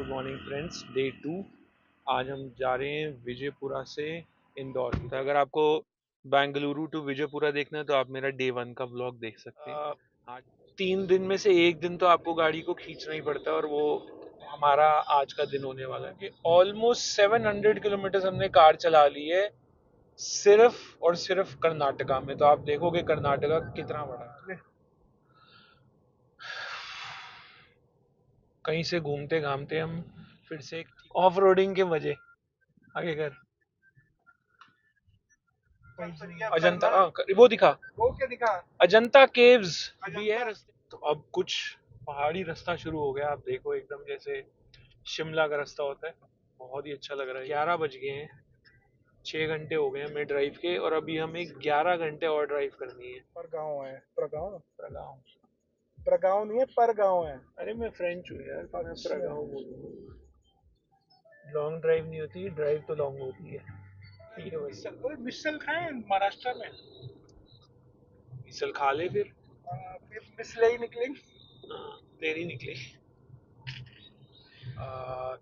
Good morning friends, day 2। आज हम जा रहे हैं विजयपुरा से इंदौर की। तो अगर आपको बेंगलुरु टू विजयपुरा देखना है तो आप मेरा डे 1 का व्लॉग देख सकते हैं। आज 3 दिन में से एक दिन तो आपको गाड़ी को खींचना ही पड़ता है, और वो हमारा आज का दिन होने वाला है कि ऑलमोस्ट 700 किलोमीटर हमने कार चला ली है, सिर्फ और सिर्फ कर्नाटका में। तो आप देखोगे कर्नाटका कितना बड़ा है। कहीं से घूमते घामते हम फिर से ऑफ रोडिंग के मजे आगे कर। अजंता, हाँ, वो दिखा, वो क्या दिखा, अजंता केव्स भी है रास्ते। तो अब कुछ पहाड़ी रास्ता शुरू हो गया, आप देखो एकदम जैसे शिमला का रास्ता होता है। बहुत ही अच्छा लग रहा है। 11 बज गए हैं, 6 घंटे हो गए हमें ड्राइव के, और अभी हमें 11 घंटे और ड्राइव करनी है। पर गाँव है, प्रगाँव, प्रगाँव, प्रगाँव नहीं है, पर गाँव है। अरे मैं फ्रेंच हूँ यार, मैं प्रगाँव बोलूँ। लॉन्ग ड्राइव नहीं होती, ड्राइव तो लॉन्ग होती है। ठीक है भाई, मिसल खाए महाराष्ट्र में, मिसल खा ले फिर। फिर मिसले ही निकलेंगी। हाँ, तेरी निकली।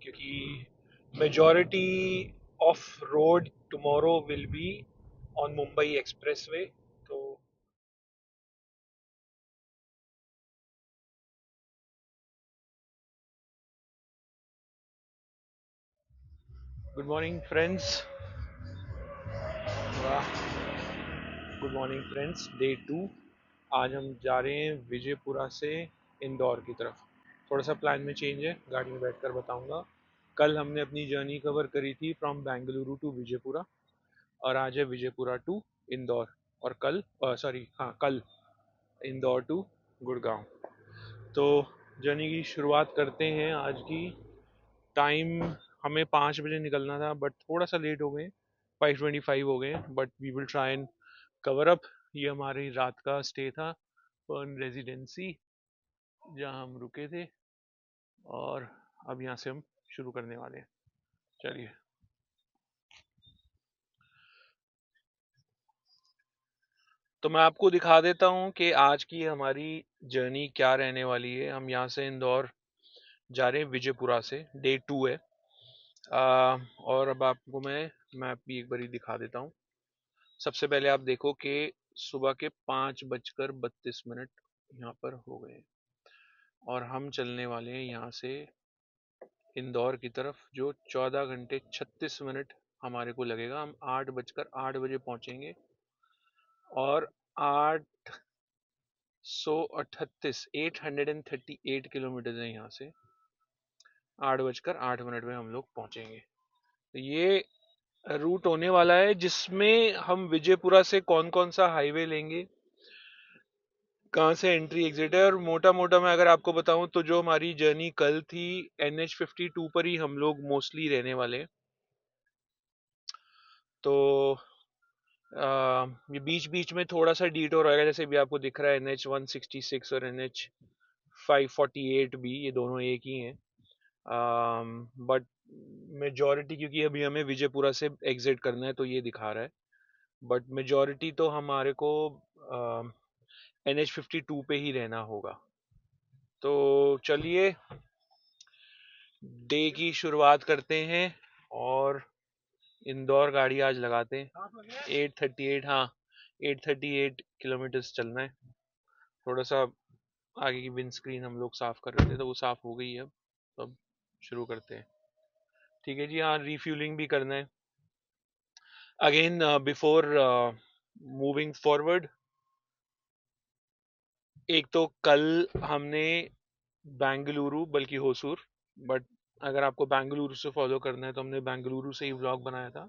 क्योंकि majority of road tomorrow will be on Mumbai expressway. तो गुड मॉर्निंग फ्रेंड्स। वाह, गुड मॉर्निंग फ्रेंड्स, डे 2। आज हम जा रहे हैं विजयपुरा से इंदौर की तरफ। थोड़ा सा प्लान में चेंज है, गाड़ी में बैठकर बताऊंगा। कल हमने अपनी जर्नी कवर करी थी फ्रॉम बेंगलुरु टू विजयपुरा, और आज है विजयपुरा टू इंदौर, और कल सॉरी हाँ, कल इंदौर टू गुड़गांव। तो जर्नी की शुरुआत करते हैं आज की। टाइम, हमें 5 बजे निकलना था बट थोड़ा सा लेट हो गए, 5:25 हो गए, but we will try and cover up. ये हमारी रात का स्टे था, पर्न रेजिडेंसी, जहाँ हम रुके थे, और अब यहाँ से हम शुरू करने वाले हैं। चलिए। तो मैं आपको दिखा देता हूँ कि आज की हमारी जर्नी क्या रहने वाली है। हम यहाँ से इंदौर जा रहे हैं विजयपुरा से, डे 2 है। और अब आपको मैं मैप भी एक बारी दिखा देता हूँ। सबसे पहले आप देखो कि सुबह के 5:32 यहाँ पर हो गए हैं, और हम चलने वाले हैं यहाँ से इंदौर की तरफ, जो 14 घंटे 36 मिनट हमारे को लगेगा। हम 8:08 पहुंचेंगे, और 838 किलोमीटर है यहाँ से। 8:08 में हम लोग पहुंचेंगे। तो ये रूट होने वाला है, जिसमें हम विजयपुरा से कौन कौन सा हाईवे लेंगे, कहाँ से एंट्री एग्जिट है, और मोटा मोटा मैं अगर आपको बताऊं तो जो हमारी जर्नी कल थी, NH52 पर ही हम लोग मोस्टली रहने वाले हैं। तो ये बीच बीच में थोड़ा सा डिटोर रहेगा, जैसे भी आपको दिख रहा है NH166 और NH548 भी, ये दोनों एक ही हैं। बट मेजॉरिटी, क्योंकि अभी हमें विजयपुरा से एग्जिट करना है तो ये दिखा रहा है, बट मेजॉरिटी तो हमारे को NH52 पे ही रहना होगा। तो चलिए डे की शुरुआत करते हैं, और इंदौर गाड़ी आज लगाते हैं। 8:38, हाँ, 8:38 किलोमीटर्स चलना है। थोड़ा सा आगे की विंड स्क्रीन हम लोग साफ कर रहे थे, तो वो साफ हो गई है अब। तो अब शुरू करते हैं। ठीक है जी, हाँ, रिफ्यूलिंग भी करना है। अगेन बिफोर मूविंग फॉरवर्ड, एक तो कल हमने बेंगलुरु, बल्कि होसूर, बट अगर आपको बेंगलुरु से फॉलो करना है तो हमने बेंगलुरु से ही व्लॉग बनाया था।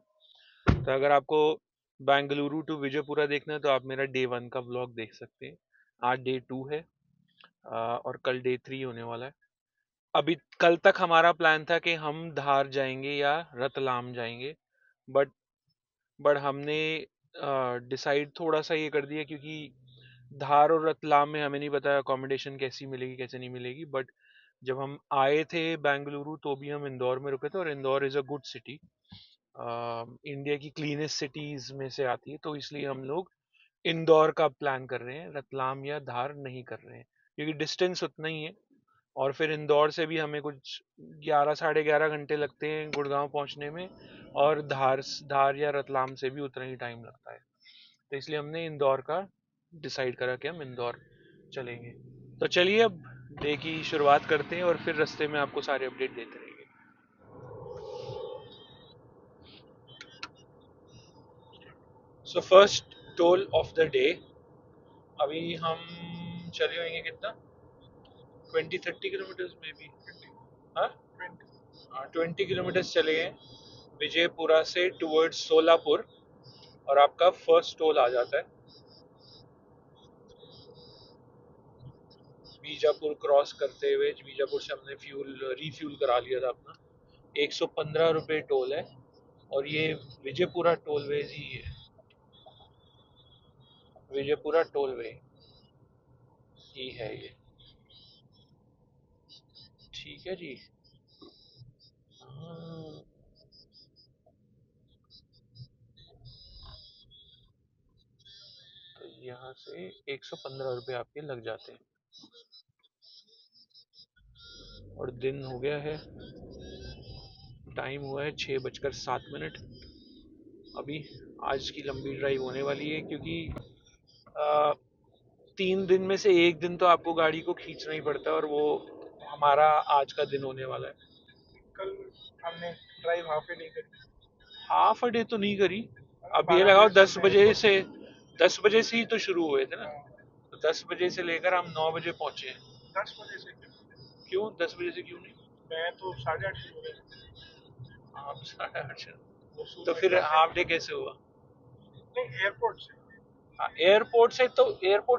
तो अगर आपको बेंगलुरु टू विजयपुरा देखना है तो आप मेरा डे 1 का व्लॉग देख सकते हैं। आज डे 2 है, और कल डे 3 होने वाला है। अभी कल तक हमारा प्लान था कि हम धार जाएंगे या रतलाम जाएंगे, बट हमने डिसाइड थोड़ा सा ये कर दिया, क्योंकि धार और रतलाम में हमें नहीं पता अकोमोडेशन कैसी मिलेगी कैसे नहीं मिलेगी। बट जब हम आए थे बेंगलुरु तो भी हम इंदौर में रुके थे, और Indore is a good city, India की क्लीनेस्ट सिटीज़ में से आती है, तो इसलिए हम लोग इंदौर का प्लान कर रहे हैं, रतलाम या धार नहीं कर रहे हैं, क्योंकि डिस्टेंस उतना ही है। और फिर इंदौर से भी हमें कुछ 11 साढ़े 11 घंटे लगते हैं गुड़गांव पहुंचने में। और धार धार या रतलाम से भी उतना ही टाइम लगता है। तो इसलिए हमने इंदौर का डिसाइड करा कि हम इंदौर चलेंगे। तो चलिए अब डे की शुरुआत करते हैं और फिर रास्ते में आपको सारे अपडेट देते रहेंगे। So first toll of the day, अभी हम चले होंगे कितना, 20-30 किलोमीटर में भी। हाँ, 20 किलोमीटर चले गए विजयपुरा से टुवर्ड्स सोलापुर, और आपका फर्स्ट टोल आ जाता है बीजापुर क्रॉस करते हुए। बीजापुर से हमने रिफ्यूल करा लिया था अपना। 115 रुपये टोल है, और ये विजयपुरा टोलवेज ही है, विजयपुरा टोलवे ही है ये। ठीक है जी। हाँ, तो यहाँ से 115 रुपये आपके लग जाते हैं। और दिन हो गया है, टाइम हुआ है 6:07। अभी आज की लंबी ड्राइव होने वाली है, क्योंकि आ, 3 दिन में से एक दिन तो आपको गाड़ी को खींचना ही पड़ता है, और वो हमारा आज का दिन होने वाला है। कल हमने ड्राइव हाफ डे नहीं करी। हाफ डे तो नहीं करी। अब ये लगाओ 10 बजे से ही तो शुरू हुए थे ना। तो 10 बजे से लेकर हम 9 बजे पहुंचे हैं। 10 बजे से क्यों? 10 बजे से क्यों नहीं? मैं तो 8:30 शुरू हुए। आप 8:30? तो फिर हाफ डे कैसे हुआ? नहीं, एयरपोर्ट से। हाँ, एयरपोर्ट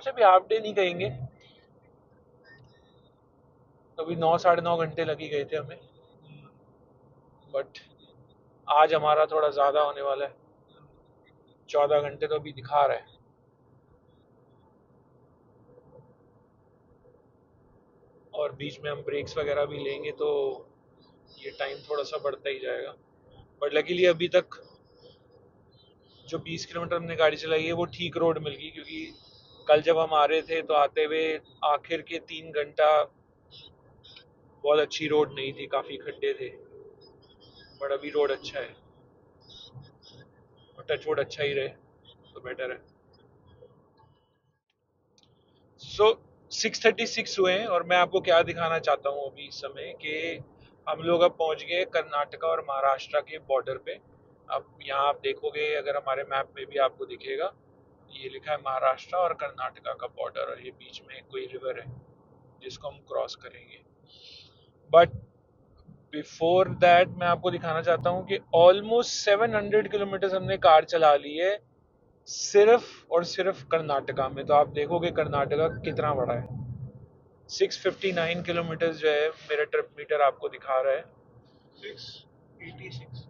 से भी हाफ डे नहीं कहेंगे। तो भी 9 साढ़े 9 घंटे लग ही गए थे हमें। बट आज हमारा थोड़ा ज्यादा होने वाला है, 14 घंटे तो अभी दिखा रहा है। और बीच में हम ब्रेक्स वगैरह भी लेंगे, तो ये टाइम थोड़ा सा बढ़ता ही जाएगा। बट लकीली अभी तक जो 20 किलोमीटर हमने गाड़ी चलाई है वो ठीक रोड मिल गई, क्योंकि कल जब हम आ रहे थे तो आते हुए आखिर के 3 घंटा बहुत अच्छी रोड नहीं थी, काफी खड्डे थे। बट अभी रोड अच्छा है, और टच वुड अच्छा ही रहे तो बेटर है। सो 6:36 हुए हैं, और मैं आपको क्या दिखाना चाहता हूँ अभी इस समय कि हम लोग अब पहुंच गए कर्नाटका और महाराष्ट्र के बॉर्डर पे। अब यहाँ आप देखोगे, अगर हमारे मैप में भी आपको दिखेगा, ये लिखा है महाराष्ट्र और कर्नाटका का बॉर्डर, और ये बीच में कोई रिवर है जिसको हम क्रॉस करेंगे। बट बिफोर दैट मैं आपको दिखाना चाहता हूँ कि ऑलमोस्ट 700 किलोमीटर हमने कार चला ली है सिर्फ और सिर्फ कर्नाटका में। तो आप देखोगे कर्नाटका कितना बड़ा है। 659 किलोमीटर जो है मेरा ट्रिप मीटर आपको दिखा रहा है। 686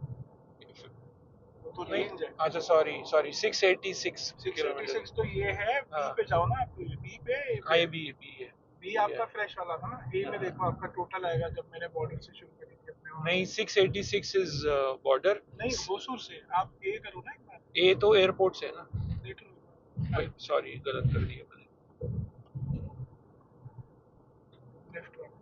तो रेंज है। अच्छा, सॉरी सॉरी, 686 किलोमीटर। तो ये है बी। हाँ, पे जाओ ना आप, बी पे। हाँ, ये बी है। बी आपका फ्रेश वाला था ना। ए में देखो आपका टोटल आएगा, जब मैंने बॉर्डर से शुरू करी थी अपने वहाँ। नहीं, 686 इज बॉर्डर। नहीं, होसूर से आप ए करो ना एक बार। ए तो एयरपोर्ट से है ना। देख लो, सॉरी गलत कर दिया मैंने। लेफ्ट वाला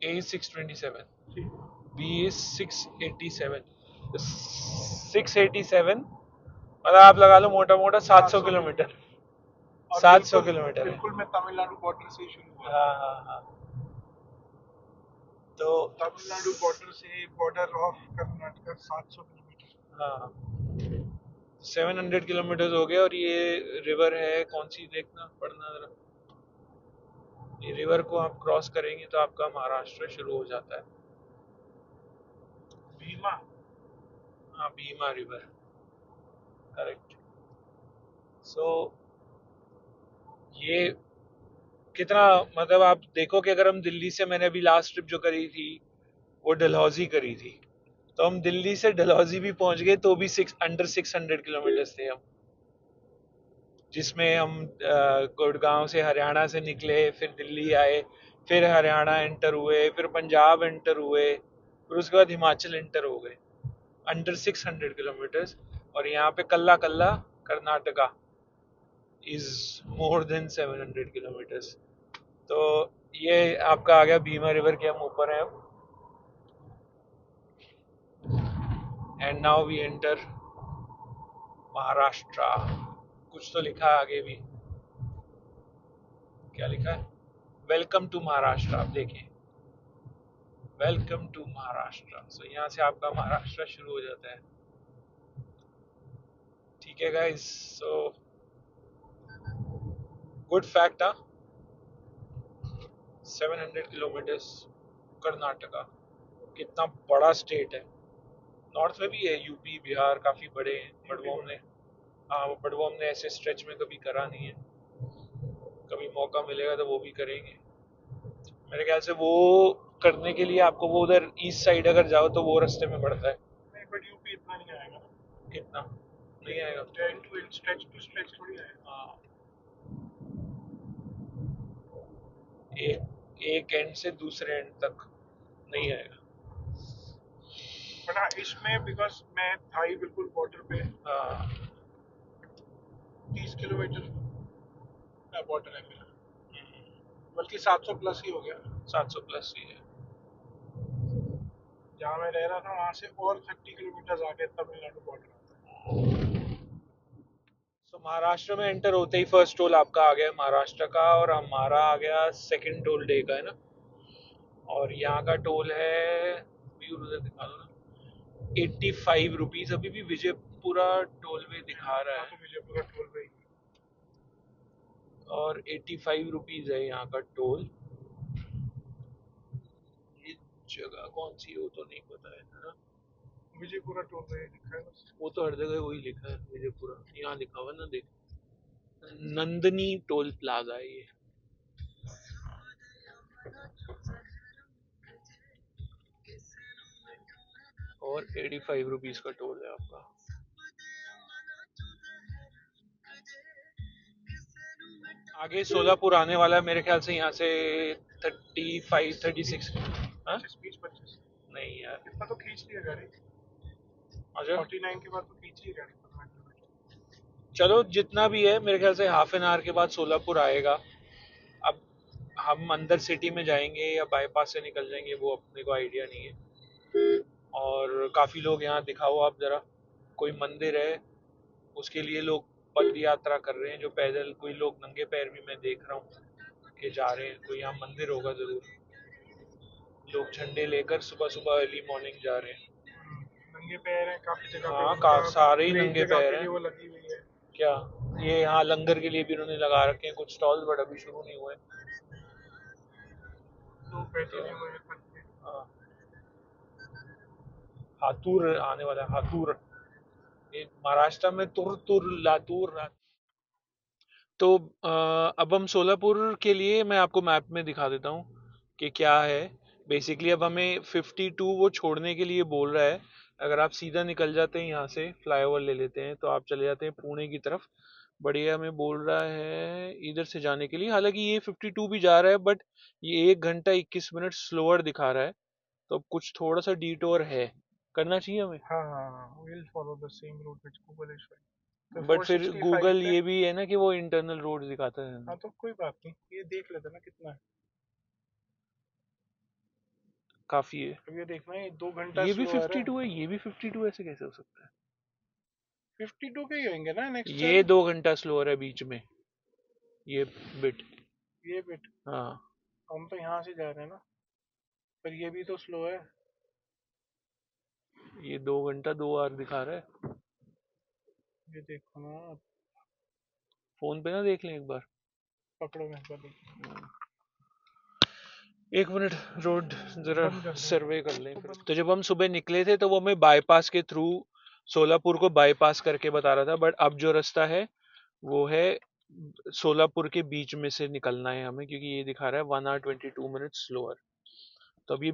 A is 627, B is 687। 687 मतलब आप लगा लो मोटा मोटा 700 किलोमीटर। 700 किलोमीटर बिल्कुल मैं तमिलनाडु बॉर्डर से शुरू हुआ। हाँ हाँ हाँ। तो तमिलनाडु बॉर्डर से बॉर्डर ऑफ कर्नाटक 700 किलोमीटर। हाँ, 700 किलोमीटर हो गए। और ये रिवर है कौन सी, देखना पड़ना जरा। ये रिवर को आप क्रॉस करेंगे तो आपका महाराष्ट्र शुरू हो जाता है। भीमा। हाँ, भीमा रिवर, करेक्ट। सो ये कितना, मतलब आप देखो कि अगर हम दिल्ली से, मैंने अभी लास्ट ट्रिप जो करी थी वो डलहौजी करी थी, तो हम दिल्ली से डलहौजी भी पहुंच गए तो भी अंडर 600 किलोमीटर थे हम। जिसमें हम गुड़गांव से, हरियाणा से निकले, फिर दिल्ली आए, फिर हरियाणा एंटर हुए, फिर पंजाब एंटर हुए, फिर उसके बाद हिमाचल एंटर हो गए। Under 600 kilometre. और यहाँ पे कल्ला कल्ला Karnataka is more than 700 kilometres. तो ये आपका आ गया भीमा रिवर के हम ऊपर हैं अब। And now we enter Maharashtra. कुछ तो लिखा है आगे भी, क्या लिखा है? Welcome to Maharashtra. आप देखें, वेलकम टू महाराष्ट्र। सो यहाँ से आपका महाराष्ट्र शुरू हो जाता है। ठीक है guys, so good fact. 700 kilometres Karnataka, कितना बड़ा स्टेट है। नॉर्थ में भी है, यूपी बिहार काफी बड़े हैं, बट वो हमने, हाँ बट वो हमने ऐसे स्ट्रेच में कभी करा नहीं है। कभी मौका मिलेगा तो वो भी करेंगे। मेरे ख्याल से वो करने के लिए आपको वो उधर ईस्ट साइड अगर जाओ तो वो रास्ते में पड़ता है। नहीं बट यूपी इतना नहीं आएगा ना। कितना नहीं आएगा, end to end, stretch to stretch थोड़ी आएगा। हाँ, एक एंड से दूसरे एंड तक नहीं आएगा। बट हाँ इसमें बिकॉज मैं था ही बिल्कुल बॉर्डर पे। हाँ 30 किलोमीटर का बॉर्डर है मेरा, बल्कि 700 प्लस ही हो गया। 700 प्लस ही है। जहाँ मैं रह रहा था वहाँ से और 30 किलोमीटर आगे तमिलनाडु बॉर्डर आता है। तो महाराष्ट्र में एंटर होते ही फर्स्ट टोल आपका आ गया महाराष्ट्र का, और हमारा आ गया सेकंड टोल डे का, है ना। और यहाँ का टोल है, उधर दिखा दो ना, 85 रुपीज। अभी भी विजयपुरा टोल वे दिखा रहा है, तो विजयपुरा टोल वे, और 85 रुपीज है यहाँ का टोल। ये जगह कौन सी हो तो नहीं पता है ना। विजयपुरा टोल वे लिखा है बस। वो तो हर जगह वही लिखा है विजयपुरा, यहाँ लिखा हुआ ना, देख, नंदनी टोल प्लाजा है ये। और 85 रुपीज का टोल है आपका। आगे सोलापुर आने वाला है मेरे ख्याल से, यहाँ से 35 36। हाँ 20 25 नहीं यार, इतना तो खींच लिया गाड़ी। अच्छा 49 के बाद तो खींच ही गाड़ी 15 किलोमीटर। चलो जितना भी है, मेरे ख्याल से हाफ एन आवर के बाद सोलापुर आएगा। अब हम अंदर सिटी में जाएंगे या बाईपास से निकल जाएंगे वो अपने को आइडिया नहीं है। और काफी लोग यहाँ दिखाओ आप जरा, कोई मंदिर है उसके लिए लोग पद यात्रा कर रहे हैं, जो पैदल, कोई लोग नंगे पैर भी मैं देख रहा हूँ कि जा रहे हैं। कोई यहाँ मंदिर होगा जरूर। लोग झंडे लेकर सुबह सुबह अर्ली मॉर्निंग जा रहे हैं। नंगे पैर हैं काफी जगह पे। हाँ सारे ही नंगे पैर हैं। वो लगी हुई है क्या, ये यहाँ लंगर के लिए भी उन्होंने लगा रखे हैं कुछ स्टॉल, बट अभी शुरू नहीं हुए। तो बैठे नहीं हुए हैं। हाँ, हाथुर आने वाला है, हाथुर। ये महाराष्ट्र में तुर तुर लातूर। तो अब हम सोलापुर के लिए मैं आपको मैप में दिखा देता हूँ कि क्या है। बेसिकली अब हमें 52 वो छोड़ने के लिए बोल रहा है। अगर आप सीधा निकल जाते हैं यहाँ से, फ्लाईओवर ले लेते हैं तो आप चले जाते हैं पुणे की तरफ। बढ़िया, हमें बोल रहा है इधर से जाने के लिए। हालांकि ये 52 भी जा रहा है, बट ये 1 घंटा 21 मिनट स्लोअर दिखा रहा है। तो अब कुछ थोड़ा सा डिटोर है, करना चाहिए हमें। हाँ हाँ, will follow the same route which Google is. तो बट फिर 465 गूगल ये भी है ना कि वो इंटरनल रोड दिखाता है। हाँ तो कोई बात नहीं, ये देख लेते ना कितना है। काफी है। अब ये देखना है 2 घंटा ये भी स्लो आ रहा है। 52 है, ये भी 52, ऐसे कैसे हो सकता है? 52 के ही होंगे ना नेक्स्ट। ये 2 घंटा स्लो है बीच में, ये बिट। ये बिट हाँ, हम तो यहाँ से जा रहे हैं ना, पर ये भी तो स्लो है। ये 2 घंटा 2 आवर दिखा रहा है। ये देखो ना, फोन पे ना देख लें एक बार। पकड़ो मैं एक बार। एक मिनट, रोड जरा सर्वे कर लें फिर। तो जब हम सुबह निकले थे तो वो हमें बाईपास के थ्रू सोलापुर को बाईपास करके बता रहा था, बट अब जो रास्ता है वो है सोलापुर के बीच में से निकलना है हमें, क्योंकि ये दिखा रहा है 1 hour 22 minutes स्लोअर। तो अब ये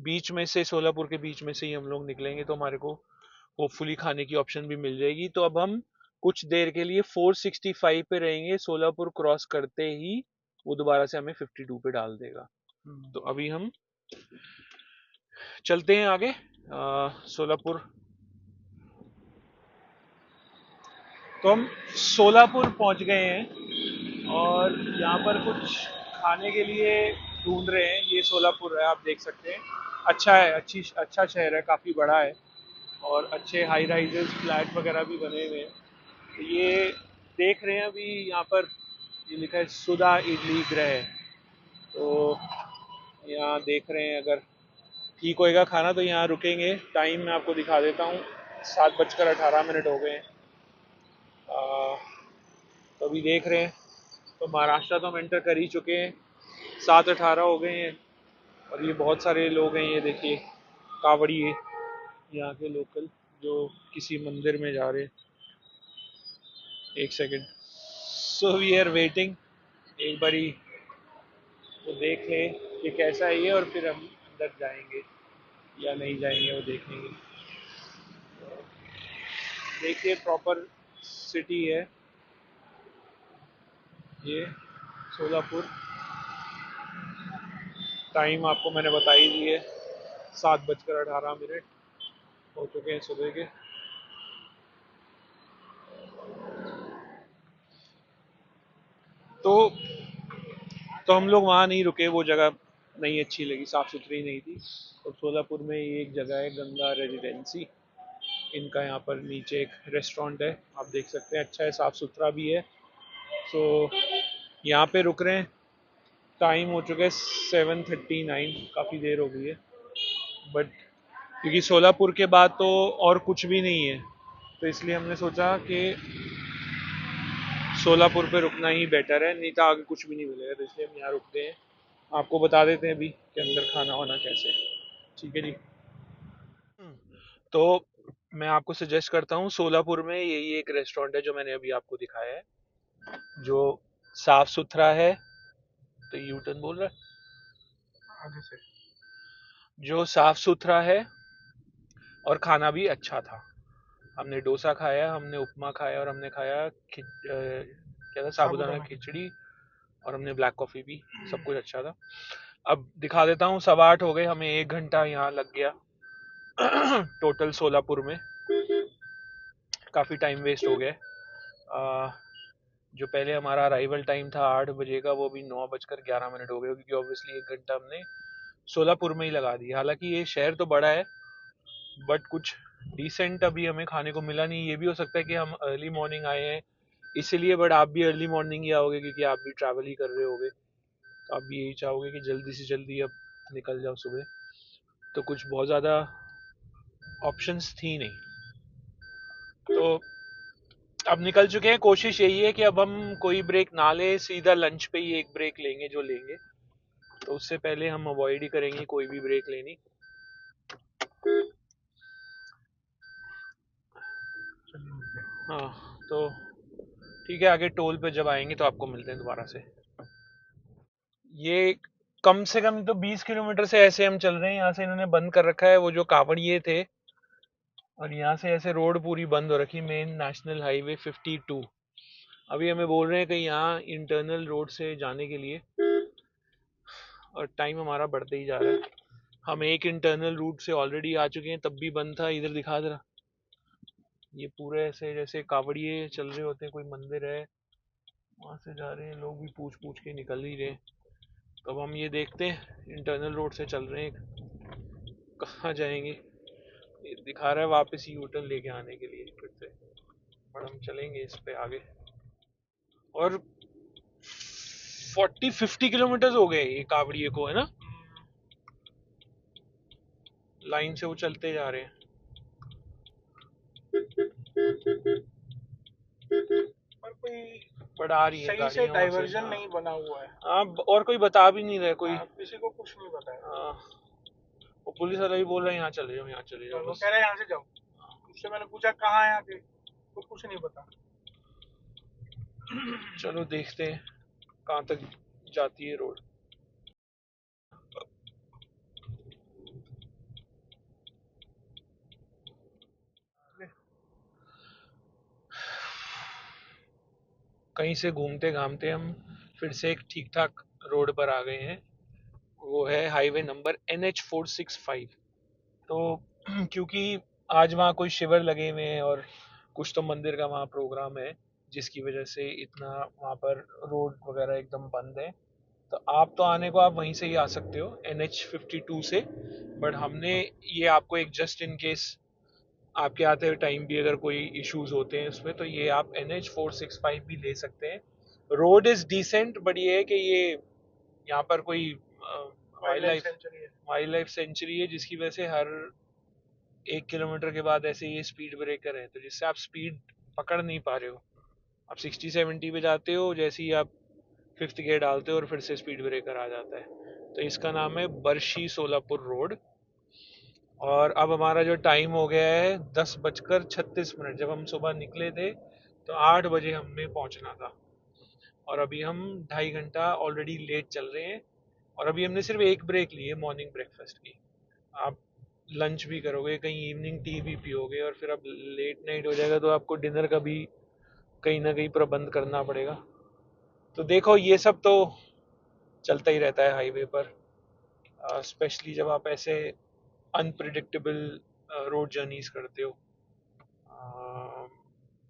बीच में से, सोलापुर के बीच में से ही हम लोग निकलेंगे तो हमारे को होपफुली खाने की ऑप्शन भी मिल जाएगी। तो अब हम कुछ देर के लिए 465 पे रहेंगे, सोलापुर क्रॉस करते ही वो दोबारा से हमें 52 पे डाल देगा। तो अभी हम चलते हैं आगे सोलापुर। तो हम सोलापुर पहुंच गए हैं और यहाँ पर कुछ खाने के लिए ढूंढ रहे हैं। ये सोलापुर है, आप देख सकते हैं। अच्छा है, अच्छा शहर है, काफ़ी बड़ा है और अच्छे हाई राइजेस फ्लैट वगैरह भी बने हुए हैं। तो ये देख रहे हैं अभी यहाँ पर, ये लिखा है सुधा इडली गृह। तो यहाँ देख रहे हैं, अगर ठीक होएगा खाना तो यहाँ रुकेंगे। टाइम मैं आपको दिखा देता हूँ, 7:18 हो गए हैं। तो अभी देख रहे हैं, तो महाराष्ट्र तो हम एंटर कर ही चुके हैं, 7:18 हो गए हैं। और ये बहुत सारे लोग हैं, ये देखिए कावड़िए यहाँ के लोकल जो किसी मंदिर में जा रहे हैं। एक second, so we are waiting. एक बारी वो देख लें कि कैसा है ये, और फिर हम अंदर जाएंगे या नहीं जाएंगे वो देखेंगे। देखिए प्रॉपर सिटी है ये सोलापुर। टाइम आपको मैंने बता ही दी है, 7:18 हो चुके हैं सुबह के। तो हम लोग वहाँ नहीं रुके, वो जगह नहीं अच्छी लगी, साफ़ सुथरी नहीं थी। और सोलापुर में ये एक जगह है गंगा रेजिडेंसी, इनका यहाँ पर नीचे एक रेस्टोरेंट है, आप देख सकते हैं। अच्छा है, साफ़ सुथरा भी है। सो यहाँ पे रुक रहे हैं। टाइम हो चुका है 7:39, काफ़ी देर हो गई है। बट क्योंकि सोलापुर के बाद तो और कुछ भी नहीं है, तो इसलिए हमने सोचा कि सोलापुर पे रुकना ही बेटर है, नहीं तो आगे कुछ भी नहीं मिलेगा। तो इसलिए हम यहाँ रुकते हैं। आपको बता देते हैं अभी कि अंदर खाना वाना कैसे है। ठीक है जी। तो मैं आपको सजेस्ट करता हूँ, सोलापुर में यही एक रेस्टोरेंट है जो मैंने अभी आपको दिखाया है, जो साफ सुथरा है। तो यू टर्न बोल रहा है आगे से, जो साफ सुथरा है और खाना भी अच्छा था। हमने डोसा खाया, हमने उपमा खाया और हमने खाया क्या था, साबूदाना खिचड़ी। और हमने ब्लैक कॉफ़ी पी। सब कुछ अच्छा था। अब दिखा देता हूँ, 8:15 हो गए, हमें 1 घंटा यहाँ लग गया टोटल सोलापुर में। काफ़ी टाइम वेस्ट हो गया। जो पहले हमारा अराइवल टाइम था 8 बजे का, वो अभी 9:11 हो गए, क्योंकि ऑब्वियसली 1 घंटा हमने सोलापुर में ही लगा दिया। हालांकि ये शहर तो बड़ा है, बट कुछ डिसेंट अभी हमें खाने को मिला नहीं। ये भी हो सकता है कि हम अर्ली मॉर्निंग आए हैं इसीलिए, बट आप भी अर्ली मॉर्निंग ही आओगे क्योंकि आप भी ट्रैवल ही कर रहे होगे। तो आप भी यही चाहोगे कि जल्दी से जल्दी अब निकल जाओ सुबह। तो कुछ बहुत ज़्यादा ऑप्शंस थी नहीं। तो अब निकल चुके हैं। कोशिश यही है कि अब हम कोई ब्रेक ना ले, सीधा लंच पे ही एक ब्रेक लेंगे जो लेंगे। तो उससे पहले हम अवॉइड ही करेंगे कोई भी ब्रेक लेनी। हाँ, तो ठीक है, आगे टोल पे जब आएंगे तो आपको मिलते हैं दोबारा से। ये कम से कम तो 20 किलोमीटर से ऐसे हम चल रहे हैं। यहाँ से इन्होंने बंद कर रखा है वो जो कांवड़िए थे, और यहाँ से ऐसे रोड पूरी बंद हो रखी, मेन नेशनल हाईवे 52। अभी हमें बोल रहे हैं कि यहाँ इंटरनल रोड से जाने के लिए, और टाइम हमारा बढ़ते ही जा रहा है। हम एक इंटरनल रूट से ऑलरेडी आ चुके हैं, तब भी बंद था। इधर दिखा दे रहा, ये पूरे ऐसे जैसे कावड़िए चल रहे होते हैं, कोई मंदिर है वहां से जा रहे हैं लोग, भी पूछ पूछ के निकल ही रहे। तो अब हम ये देखते हैं, इंटरनल रोड से चल रहे हैं, कहाँ जाएंगे। ये दिखा रहा है वापस यू टर्न लेके आने के लिए फिर से, और हम चलेंगे इस पे आगे। और 40-50 किलोमीटर हो गए ये कावड़िए को, है ना, लाइन से वो चलते जा रहे हैं। और कोई बड़ा आ रही है सही से डाइवर्जन नहीं बना हुआ है। हाँ, और कोई बता भी नहीं रहा कोई, किसी को कुछ नहीं बताया। वो पुलिस वाला ही बोल रहा है यहाँ चले जाओ, यहाँ चले जाओ, वो कह रहा है यहाँ से जाओ। उससे मैंने पूछा कहाँ है आगे, तो कुछ नहीं बता। चलो देखते हैं कहाँ तक जाती है रोड। कहीं से घूमते घामते हम फिर से एक ठीक ठाक रोड पर आ गए हैं। वो है हाईवे नंबर NH 465। तो क्योंकि आज वहाँ कोई शिविर लगे हुए हैं और कुछ तो मंदिर का वहाँ प्रोग्राम है जिसकी वजह से इतना वहाँ पर रोड वगैरह एकदम बंद है। तो आप तो आने को आप वहीं से ही आ सकते हो NH 52 से, बट हमने ये आपको एक जस्ट इन केस आपके आते हुए टाइम भी अगर कोई इश्यूज होते हैं उसमें, तो ये आप NH 465 भी ले सकते हैं। रोड इज डिसेंट, बट ये है कि ये यहाँ पर कोई वाइल्ड लाइफ सेंचुरी है जिसकी वजह से हर 1 किलोमीटर के बाद ऐसे ये स्पीड ब्रेकर है, तो जिससे आप स्पीड पकड़ नहीं पा रहे हो। आप 60-70 पे जाते हो, जैसे ही आप फिफ्थ गियर डालते हो और फिर से स्पीड ब्रेकर आ जाता है। तो इसका नाम है बर्शी सोलापुर रोड। और अब हमारा जो टाइम हो गया है 10:36 जब हम सुबह निकले थे तो 8 बजे हमें पहुंचना था, और अभी हम 2.5 घंटा ऑलरेडी लेट चल रहे हैं। और अभी हमने सिर्फ एक ब्रेक ली है मॉर्निंग ब्रेकफास्ट की। आप लंच भी करोगे, कहीं इवनिंग टी भी पियोगे, और फिर अब लेट नाइट हो जाएगा तो आपको डिनर का भी कहीं ना कहीं प्रबंध करना पड़ेगा। तो देखो ये सब तो चलता ही रहता है हाईवे पर, स्पेशली जब आप ऐसे अनप्रिडिक्टेबल रोड जर्नीज करते हो।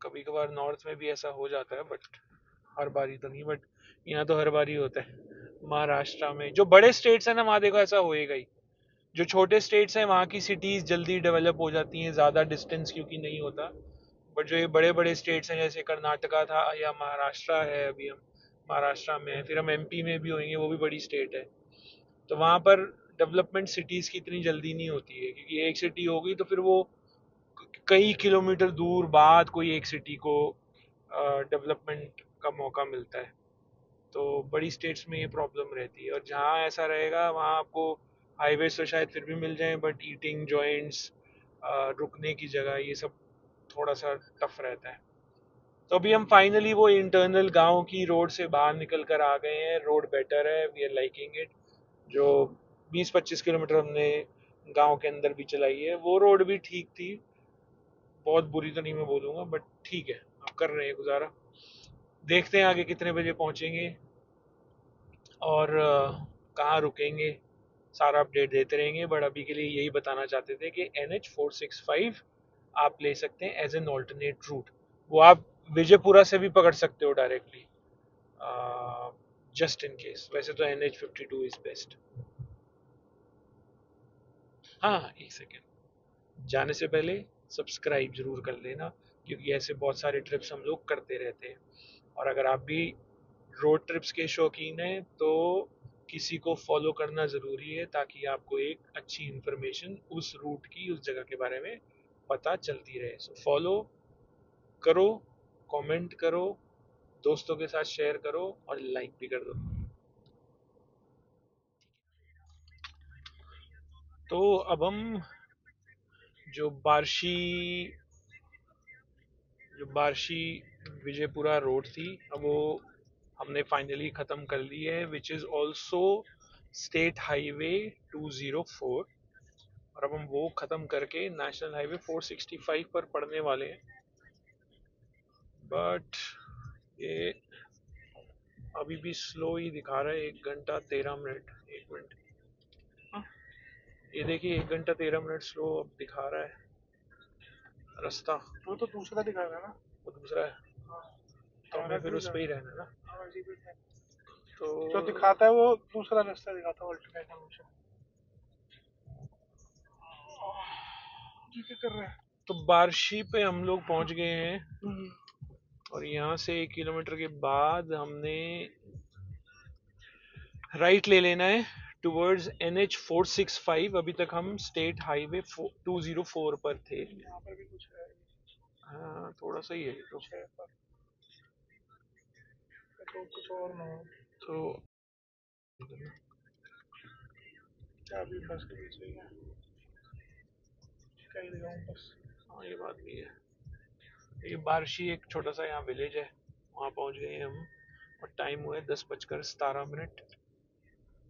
कभी कभार नॉर्थ में भी ऐसा हो जाता है, बट हर बारी तो नहीं। बट यहाँ तो हर बारी होता है। महाराष्ट्र में जो बड़े स्टेट्स हैं ना, वहाँ देखो ऐसा होएगा ही। जो छोटे स्टेट्स हैं वहाँ की सिटीज जल्दी डेवलप हो जाती हैं, ज़्यादा डिस्टेंस क्योंकि नहीं होता। बट जो ये बड़े बड़े स्टेट्स हैं जैसे कर्नाटका था या महाराष्ट्र है, अभी हम महाराष्ट्र में हैं, फिर हम MP में भी होंगे, वो भी बड़ी स्टेट है। तो वहाँ पर डेवलपमेंट सिटीज की इतनी जल्दी नहीं होती है, क्योंकि एक सिटी होगी तो फिर वो कई किलोमीटर दूर बाद कोई एक सिटी को डेवलपमेंट का मौका मिलता है। तो बड़ी स्टेट्स में ये प्रॉब्लम रहती है, और जहाँ ऐसा रहेगा वहाँ आपको हाईवेज तो शायद फिर भी मिल जाए, बट ईटिंग जॉइंट्स, रुकने की जगह, ये सब थोड़ा सा टफ रहता है। तो अभी हम फाइनली वो इंटरनल गांव की रोड से बाहर निकल कर आ गए हैं। रोड बेटर है, वी आर लाइकिंग इट। जो 20-25 किलोमीटर हमने गांव के अंदर भी चलाई है वो रोड भी ठीक थी, बहुत बुरी तो नहीं मैं बोलूँगा, बट ठीक है, अब कर रहे हैं गुजारा। देखते हैं आगे कितने बजे पहुँचेंगे और कहाँ रुकेंगे, सारा अपडेट देते रहेंगे। बट अभी के लिए यही बताना चाहते थे कि NH 465 आप ले सकते हैं एज एन ऑल्टरनेट रूट। वो आप विजयपुरा से भी पकड़ सकते हो डायरेक्टली, जस्ट इन केस। वैसे तो NH 52 इज बेस्ट। हाँ, एक सेकेंड, जाने से पहले सब्सक्राइब जरूर कर लेना, क्योंकि ऐसे बहुत सारे ट्रिप्स हम लोग करते रहते हैं। और अगर आप भी रोड ट्रिप्स के शौकीन हैं तो किसी को फॉलो करना ज़रूरी है, ताकि आपको एक अच्छी इन्फॉर्मेशन उस रूट की, उस जगह के बारे में पता चलती रहे। सो फॉलो करो, कमेंट करो, दोस्तों के साथ शेयर करो और लाइक भी कर दो। तो अब हम जो बार्शी जो बार्शी विजयपुरा रोड थी, अब वो हमने फाइनली ख़त्म कर ली है, which is also state highway 204। और अब हम वो ख़त्म करके नेशनल हाईवे 465 पर पड़ने वाले हैं। बट ये अभी भी स्लो ही दिखा रहा है, 1 घंटा 13 मिनट। 1 मिनट, ये देखिए 1 घंटा 13 मिनट स्लो अब दिखा रहा है रास्ता। वो तो दूसरा दिखा रहा है ना, वो दूसरा है। हाँ, तो हमें फिर उस पर ही रहना है ना। हाँ, तो जो दिखाता है वो दूसरा रास्ता दिखाता है, अल्टरनेट हमेशा। ये क्या कर रहे हैं? तो बार्शी पे हम लोग पहुंच गए हैं, और यहाँ से 1 किलोमीटर के बाद हमने राइट ले लेना है टुवर्ड्स NH 465। अभी तक हम स्टेट हाईवे 204 पर थे। यहाँ पर भी कुछ है। हाँ, थोड़ा सा ही है तो कुछ और ना हो तो क्या, अभी बस के पीछे ही है, क्या ही दिखाऊं बस। हाँ, ये बात भी है। ये बार्शी एक छोटा सा यहाँ विलेज है, वहाँ पहुँच गए हैं हम, और टाइम हुआ है 10:17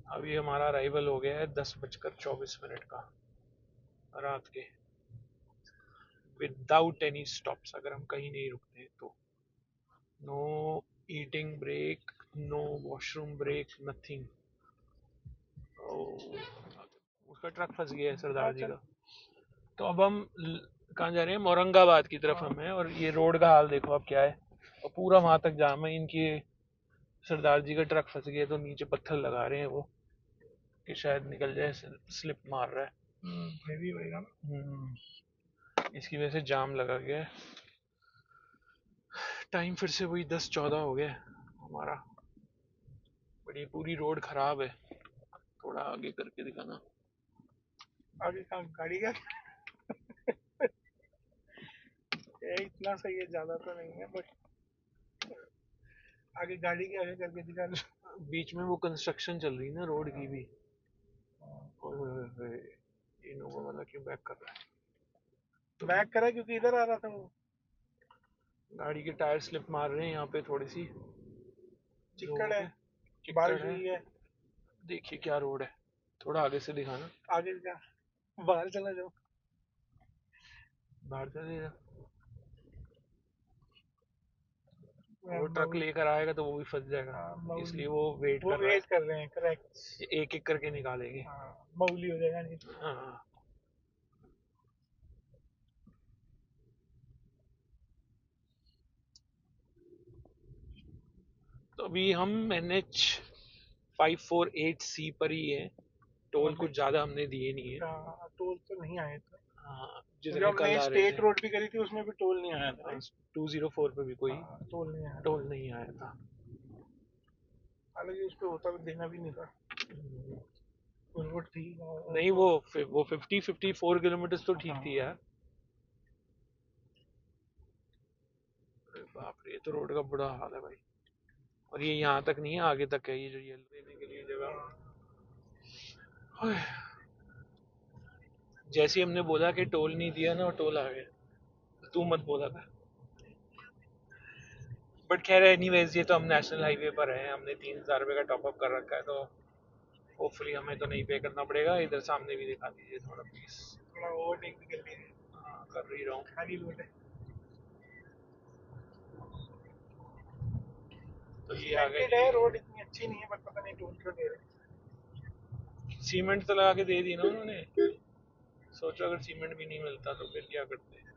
अभी हमारा अराइवल हो गया है 10:24 का रात के, विदाउट एनी स्टॉप्स। अगर हम कहीं नहीं रुकते तो no eating break, no washroom break, nothing. उसका ट्रक फंस गया है सरदार जी का। तो अब हम कहाँ जा रहे हैं? औरंगाबाद की तरफ हम हैं, और ये रोड का हाल देखो अब क्या है। और पूरा वहां तक जाम है। इनकी सरदार जी का ट्रक फंस गया, तो नीचे पत्थर लगा रहे हैं वो कि शायद निकल जाए, स्लिप मार रहा है। हेवी होएगा ना। इसकी वजह से जाम लगा गया है। टाइम फिर से वही 10-14 हो गया हमारा। बट ये पूरी रोड खराब है। थोड़ा आगे करके दिखाना। आगे कहाँ गाड़ी का ये इतना सही है, ज्यादा तो नहीं है बट आगे गाड़ी के आगे करके दिखा लो। बीच में वो कंस्ट्रक्शन चल रही है ना रोड की भी। ओए होए होए होए, इनोवा वाला क्यों बैक कर रहा है? बैक करा क्योंकि इधर आ रहा था वो। गाड़ी के टायर स्लिप मार रहे हैं यहाँ पे थोड़ी सी। चिक्कड़ है, चिक्कड़ बारिश है। हुई है। देखिए क्या रोड है। थोड़ा आगे से दिखाना। आगे क्या, बाहर चला जाओ। बाहर चले जा। वो ट्रक मऊ- लेकर आएगा तो वो भी फंस जाएगा, इसलिए वो वेट वो कर रहा वेट कर रहे हैं, करेक्ट। है। एक एक करके निकालेंगे। हाँ, मऊली हो जाएगा नहीं तो। हाँ। तो अभी हम NH 548C पर ही है। टोल कुछ ज्यादा हमने दिए नहीं है। टोल तो नहीं आए थे। हाँ, जो जितने हमने कल आ रहे स्टेट थे। रोड भी करी थी उसमें भी टोल नहीं आया था, हाँ, राइट। 204 पे भी कोई टोल नहीं आया था। टोल नहीं आया था। हालांकि उस पर होता भी देना भी नहीं था, रोड थी नहीं, तो। वो 54 किलोमीटर तो ठीक थी यार। अरे बाप रे, ये तो रोड का बुरा हाल है भाई। और ये यहाँ तक नहीं है, आगे तक है ये जो ये लेने के लिए जगह। ओए, जैसे ही हमने बोला कि टोल नहीं दिया ना, टोल आ गया। तू मत बोला था। बट खैर एनीवेज, ये तो हम नेशनल हाईवे पर हैं। हमने 3,000 रुपये का टॉपअप कर रखा है, तो होपफुली हमें तो नहीं पे करना पड़ेगा। इधर सामने भी दिखा दीजिए थोड़ा प्लीज। थोड़ा ओवरटेक भी कर लिए। हाँ, कर ही रहा हूँ। खाली रोड है। तो ये आ सीमेंटेड है गए। रोड, इतनी अच्छी नहीं है बट पता नहीं टोल क्यों दे रहे सीमेंट तो लगा के दे दी ना उन्होंने। सोचो अगर सीमेंट भी नहीं मिलता तो फिर क्या करते। हैं।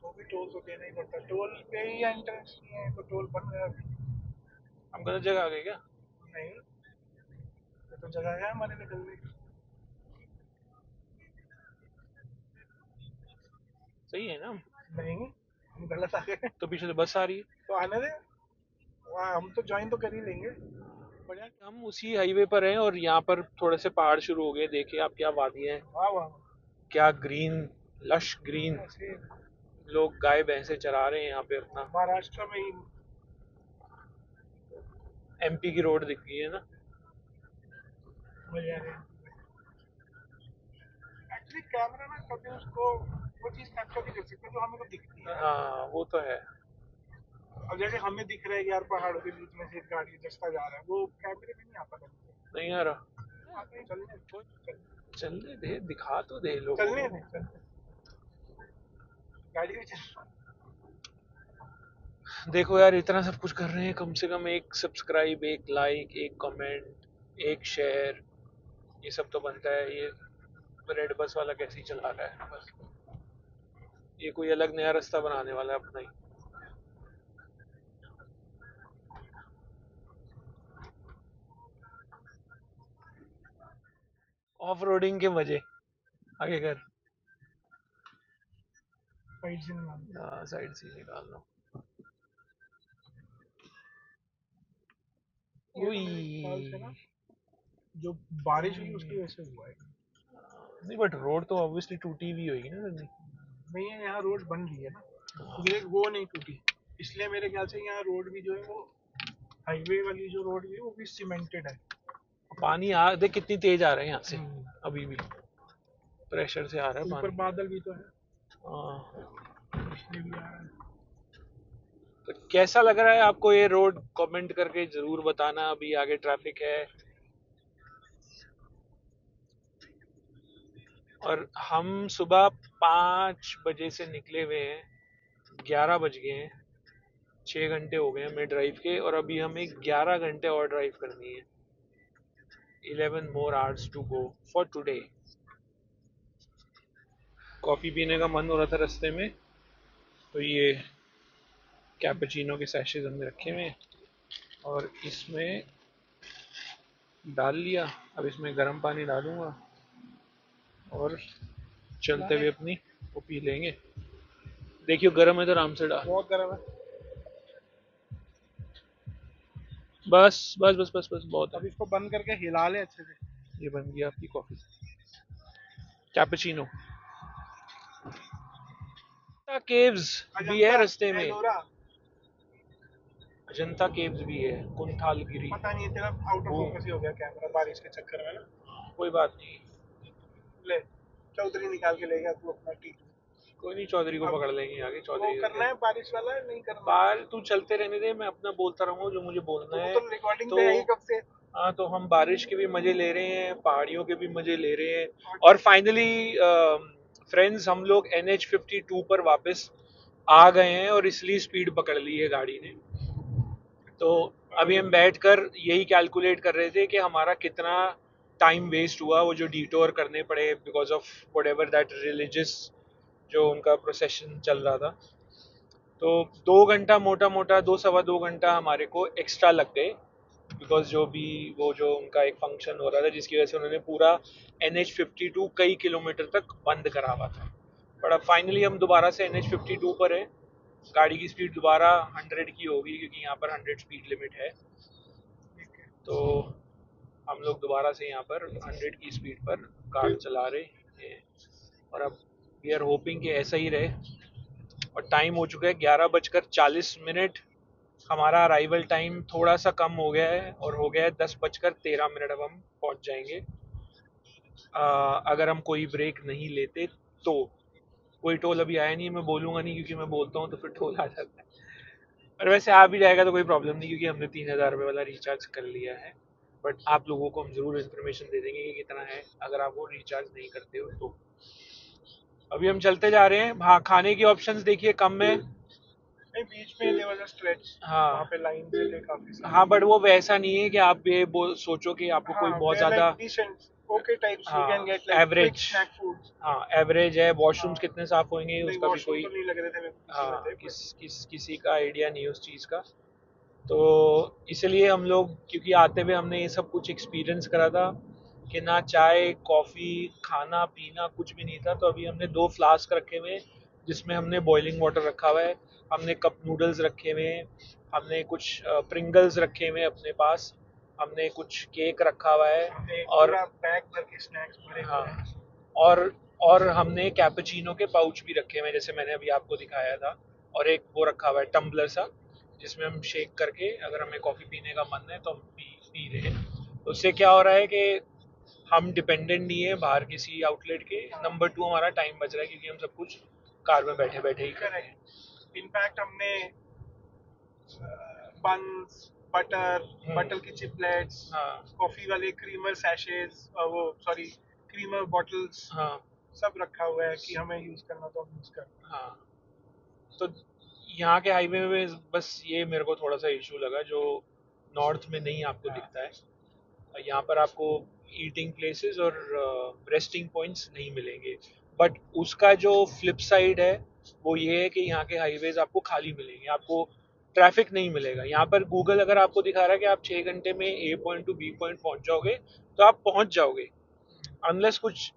वो भी टोल तो देना ही पड़ता है, टोल पे ही एंट्रेंस नहीं है तो टोल बन गया अभी। हम गलत जगह आ गए क्या? नहीं, ये तो जगह है हमारे निकलने की। सही है ना? नहीं, हम गलत आ गए। तो पीछे से बस आ रही है। तो आने दे, वहाँ हम तो ज्वाइन तो कर ही लेंगे। बढ़िया। हम उसी हाईवे पर हैं, और यहाँ पर थोड़े से पहाड़ शुरू हो गए। देखिए आप, क्या वादियाँ हैं। वाह वाह। क्या ग्रीन, लश ग्रीन। ऐसे लोग गाय भैंसे चरा रहे हैं यहाँ पे अपना। महाराष्ट्र में ही। MP की रोड दिख गई है ना। मजा आ रहा है एक्चुअली। कैमरा ना कभी उसको वो चीज कैप्चर नहीं कर सकता जो हमें तो दिखती है। हाँ, वो तो है। अब जैसे हमें दिख रहा है कि यार पहाड़ों के बीच में से एक गाड़ी रास्ता जा रहा है, वो कैमरे में नहीं आता कभी। नहीं आ रहा। आते ही चलने चलने दे, दिखा तो दे लोगों चलने को। चलने गाड़ी भी चल। देखो यार, इतना सब कुछ कर रहे हैं, कम से कम एक सब्सक्राइब, एक लाइक, एक कमेंट, एक शेयर, ये सब तो बनता है। ये रेड बस वाला कैसे ही चला रहा है बस। ये कोई अलग नया रास्ता बनाने वाला है अपना ही। ऑफ रोडिंग के मजे। आगे कर। साइड से निकाल। साइड से निकाल लो। ये तो मेरे ख्याल से ना जो बारिश हुई उसकी वजह से हुआ है। नहीं, बट रोड तो ऑब्वियसली टूटी हुई होगी ना जल्दी। नहीं है, यहाँ रोड बन रही है ना, ये वो नहीं टूटी। इसलिए मेरे ख्याल से यहाँ रोड भी जो है वो हाईवे वाली जो रोड भी है वो भी सीमेंटेड है। पानी आ देख कितनी तेज आ रहा है यहाँ से। अभी भी प्रेशर से आ रहा है ऊपर पानी। बादल भी तो है, हाँ। इसलिए भी आ रहा है। तो कैसा लग रहा है आपको ये रोड? कमेंट करके जरूर बताना। अभी आगे ट्रैफिक है, और हम सुबह 5 बजे से निकले हुए हैं। 11 बज गए हैं। 6 घंटे हो गए हमें ड्राइव के, और अभी हमें 11 घंटे और ड्राइव करनी है। 11 more hours to go for today. Coffee पीने का मन हो रहा था रास्ते में, तो ये कैपेचिनो के सैशेज हमने रखे हुए हैं और इसमें डाल लिया। अब इसमें गर्म पानी डालूंगा और चलते हुए अपनी वो पी लेंगे। देखियो गर्म है तो आराम से डाल। बहुत गर्म है। बस बस बस बस बस बहुत अब है। इसको बंद करके हिला ले अच्छे से। ये बन गया आपकी कॉफ़ी कैपेचिनो। केव्स भी है अजंता रास्ते में। एलोरा। अजंता केव्स भी है, कुंथालगिरी। पता नहीं तेरा आउट ऑफ वो फोकस ही हो गया कैमरा बारिश के चक्कर में ना। कोई बात नहीं। ले चौधरी निकाल के ले गया तू अपना टी। कोई नहीं, चौधरी को अब पकड़ लेंगे आगे। वो चौधरी का क्या। करना है बारिश वाला है नहीं करना है। बाहर तू चलते रहने दे, मैं अपना बोलता रहूंगा जो मुझे बोलना तो वो है। तो रिकॉर्डिंग तो पे है ही कब से। हाँ, तो हम बारिश के भी मजे ले रहे हैं, पहाड़ियों के भी मजे ले रहे हैं। और और फाइनली फ्रेंड्स, हम लोग NH52 पर वापस आ गए हैं और इसलिए स्पीड पकड़ ली है गाड़ी ने। तो अभी हम बैठकर यही कैलकुलेट कर रहे थे कि हमारा कितना टाइम वेस्ट हुआ, वो जो डिटोर करने पड़े because of whatever that religious जो उनका प्रोसेशन चल रहा था। तो 2 घंटा, मोटा मोटा 2 सवा 2 घंटा हमारे को एक्स्ट्रा लग गए बिकॉज जो भी वो जो उनका एक फंक्शन हो रहा था जिसकी वजह से उन्होंने पूरा NH52 कई किलोमीटर तक बंद करा हुआ था। पर अब फाइनली हम दोबारा से NH52 पर है। गाड़ी की स्पीड दोबारा 100 की होगी क्योंकि यहाँ पर 100 स्पीड लिमिट है। तो हम लोग दोबारा से यहाँ पर 100 की स्पीड पर कार चला रहे हैं और अब वी आर होपिंग कि ऐसा ही रहे। और टाइम हो चुका है 11:40। हमारा अराइवल टाइम थोड़ा सा कम हो गया है और हो गया है 10:13। अब हम पहुंच जाएंगे अगर हम कोई ब्रेक नहीं लेते तो। कोई टोल अभी आया नहीं है, मैं बोलूंगा नहीं क्योंकि मैं बोलता हूँ तो फिर टोल आ जाता है। और वैसे आ भी जाएगा तो कोई प्रॉब्लम नहीं क्योंकि हमने 3,000 रुपये वाला रिचार्ज कर लिया है। बट आप लोगों को हम जरूर इन्फॉर्मेशन दे देंगे कि कितना है अगर आप वो रिचार्ज नहीं करते हो तो। अभी हम चलते जा रहे हैं। हाँ, खाने की ऑप्शंस देखिए कम है। नहीं बीच में देयर वाज अ स्ट्रेच। वहां हाँ पे लाइन से थे काफी हाँ, सारे। बट वो वैसा नहीं है कि आप ये सोचो कि आपको कोई हाँ बहुत दे आर लाइक ज्यादा। Decent okay types you can हाँ, get like quick average. Snack foods. हाँ, एवरेज है। हाँ वॉशरूम्स कितने साफ होंगे नहीं उसका भी वॉशरूम कोई। तो नहीं लग रहे थे मेरे को किसी में हाँ, थे बट। किसी का आइडिया नहीं है उस चीज़ का। तो इसलिए हम लोग क्योंकि आते हुए हमने ये सब कुछ एक्सपीरियंस करा था कि ना चाय कॉफ़ी खाना पीना कुछ भी नहीं था। तो अभी हमने 2 फ्लास्क रखे हुए हैं जिसमें हमने बॉइलिंग वाटर रखा हुआ है। हमने कप नूडल्स रखे हुए हैं। हमने कुछ प्रिंगल्स रखे हुए हैं अपने पास। हमने कुछ केक रखा हुआ है। हमने और पूरा बैग भर के स्नैक्स भरे हाँ, हुए हैं। और और हमने कैपेचिनो के पाउच भी रखे हुए हैं जैसे मैंने अभी आपको दिखाया था। और एक वो रखा हुआ है टम्बलर सा जिसमें हम शेक करके अगर हमें कॉफ़ी पीने का मन है तो हम पी रहे हैं। तो उससे क्या हो रहा है कि हम डिपेंडेंट नहीं है बाहर किसी आउटलेट के। नंबर 2, हमारा टाइम बच रहा है क्योंकि हम सब कुछ कार में बैठे बैठे ही कर रहे हैं। करेक्ट। इनफैक्ट हमने बंस बटर बटर की चिपलेट्स हाँ कॉफी वाले क्रीमर सैशेज वो सॉरी क्रीमर बॉटल्स हाँ सब रखा हुआ है कि हमें यूज करना तो हम यूज करते हैं। हाँ। तो यहाँ के हाईवे में बस ये मेरे को थोड़ा सा इशू लगा जो नॉर्थ में नहीं आपको हाँ दिखता है। यहाँ पर आपको ईटिंग प्लेसेस और रेस्टिंग पॉइंट्स नहीं मिलेंगे। बट उसका जो फ्लिप साइड है वो ये है कि यहाँ के हाईवेज आपको खाली मिलेंगे। आपको ट्रैफिक नहीं मिलेगा। यहाँ पर गूगल अगर आपको दिखा रहा है कि आप 6 घंटे में A point two B point पहुंच जाओगे तो आप पहुंच जाओगे। अनलेस कुछ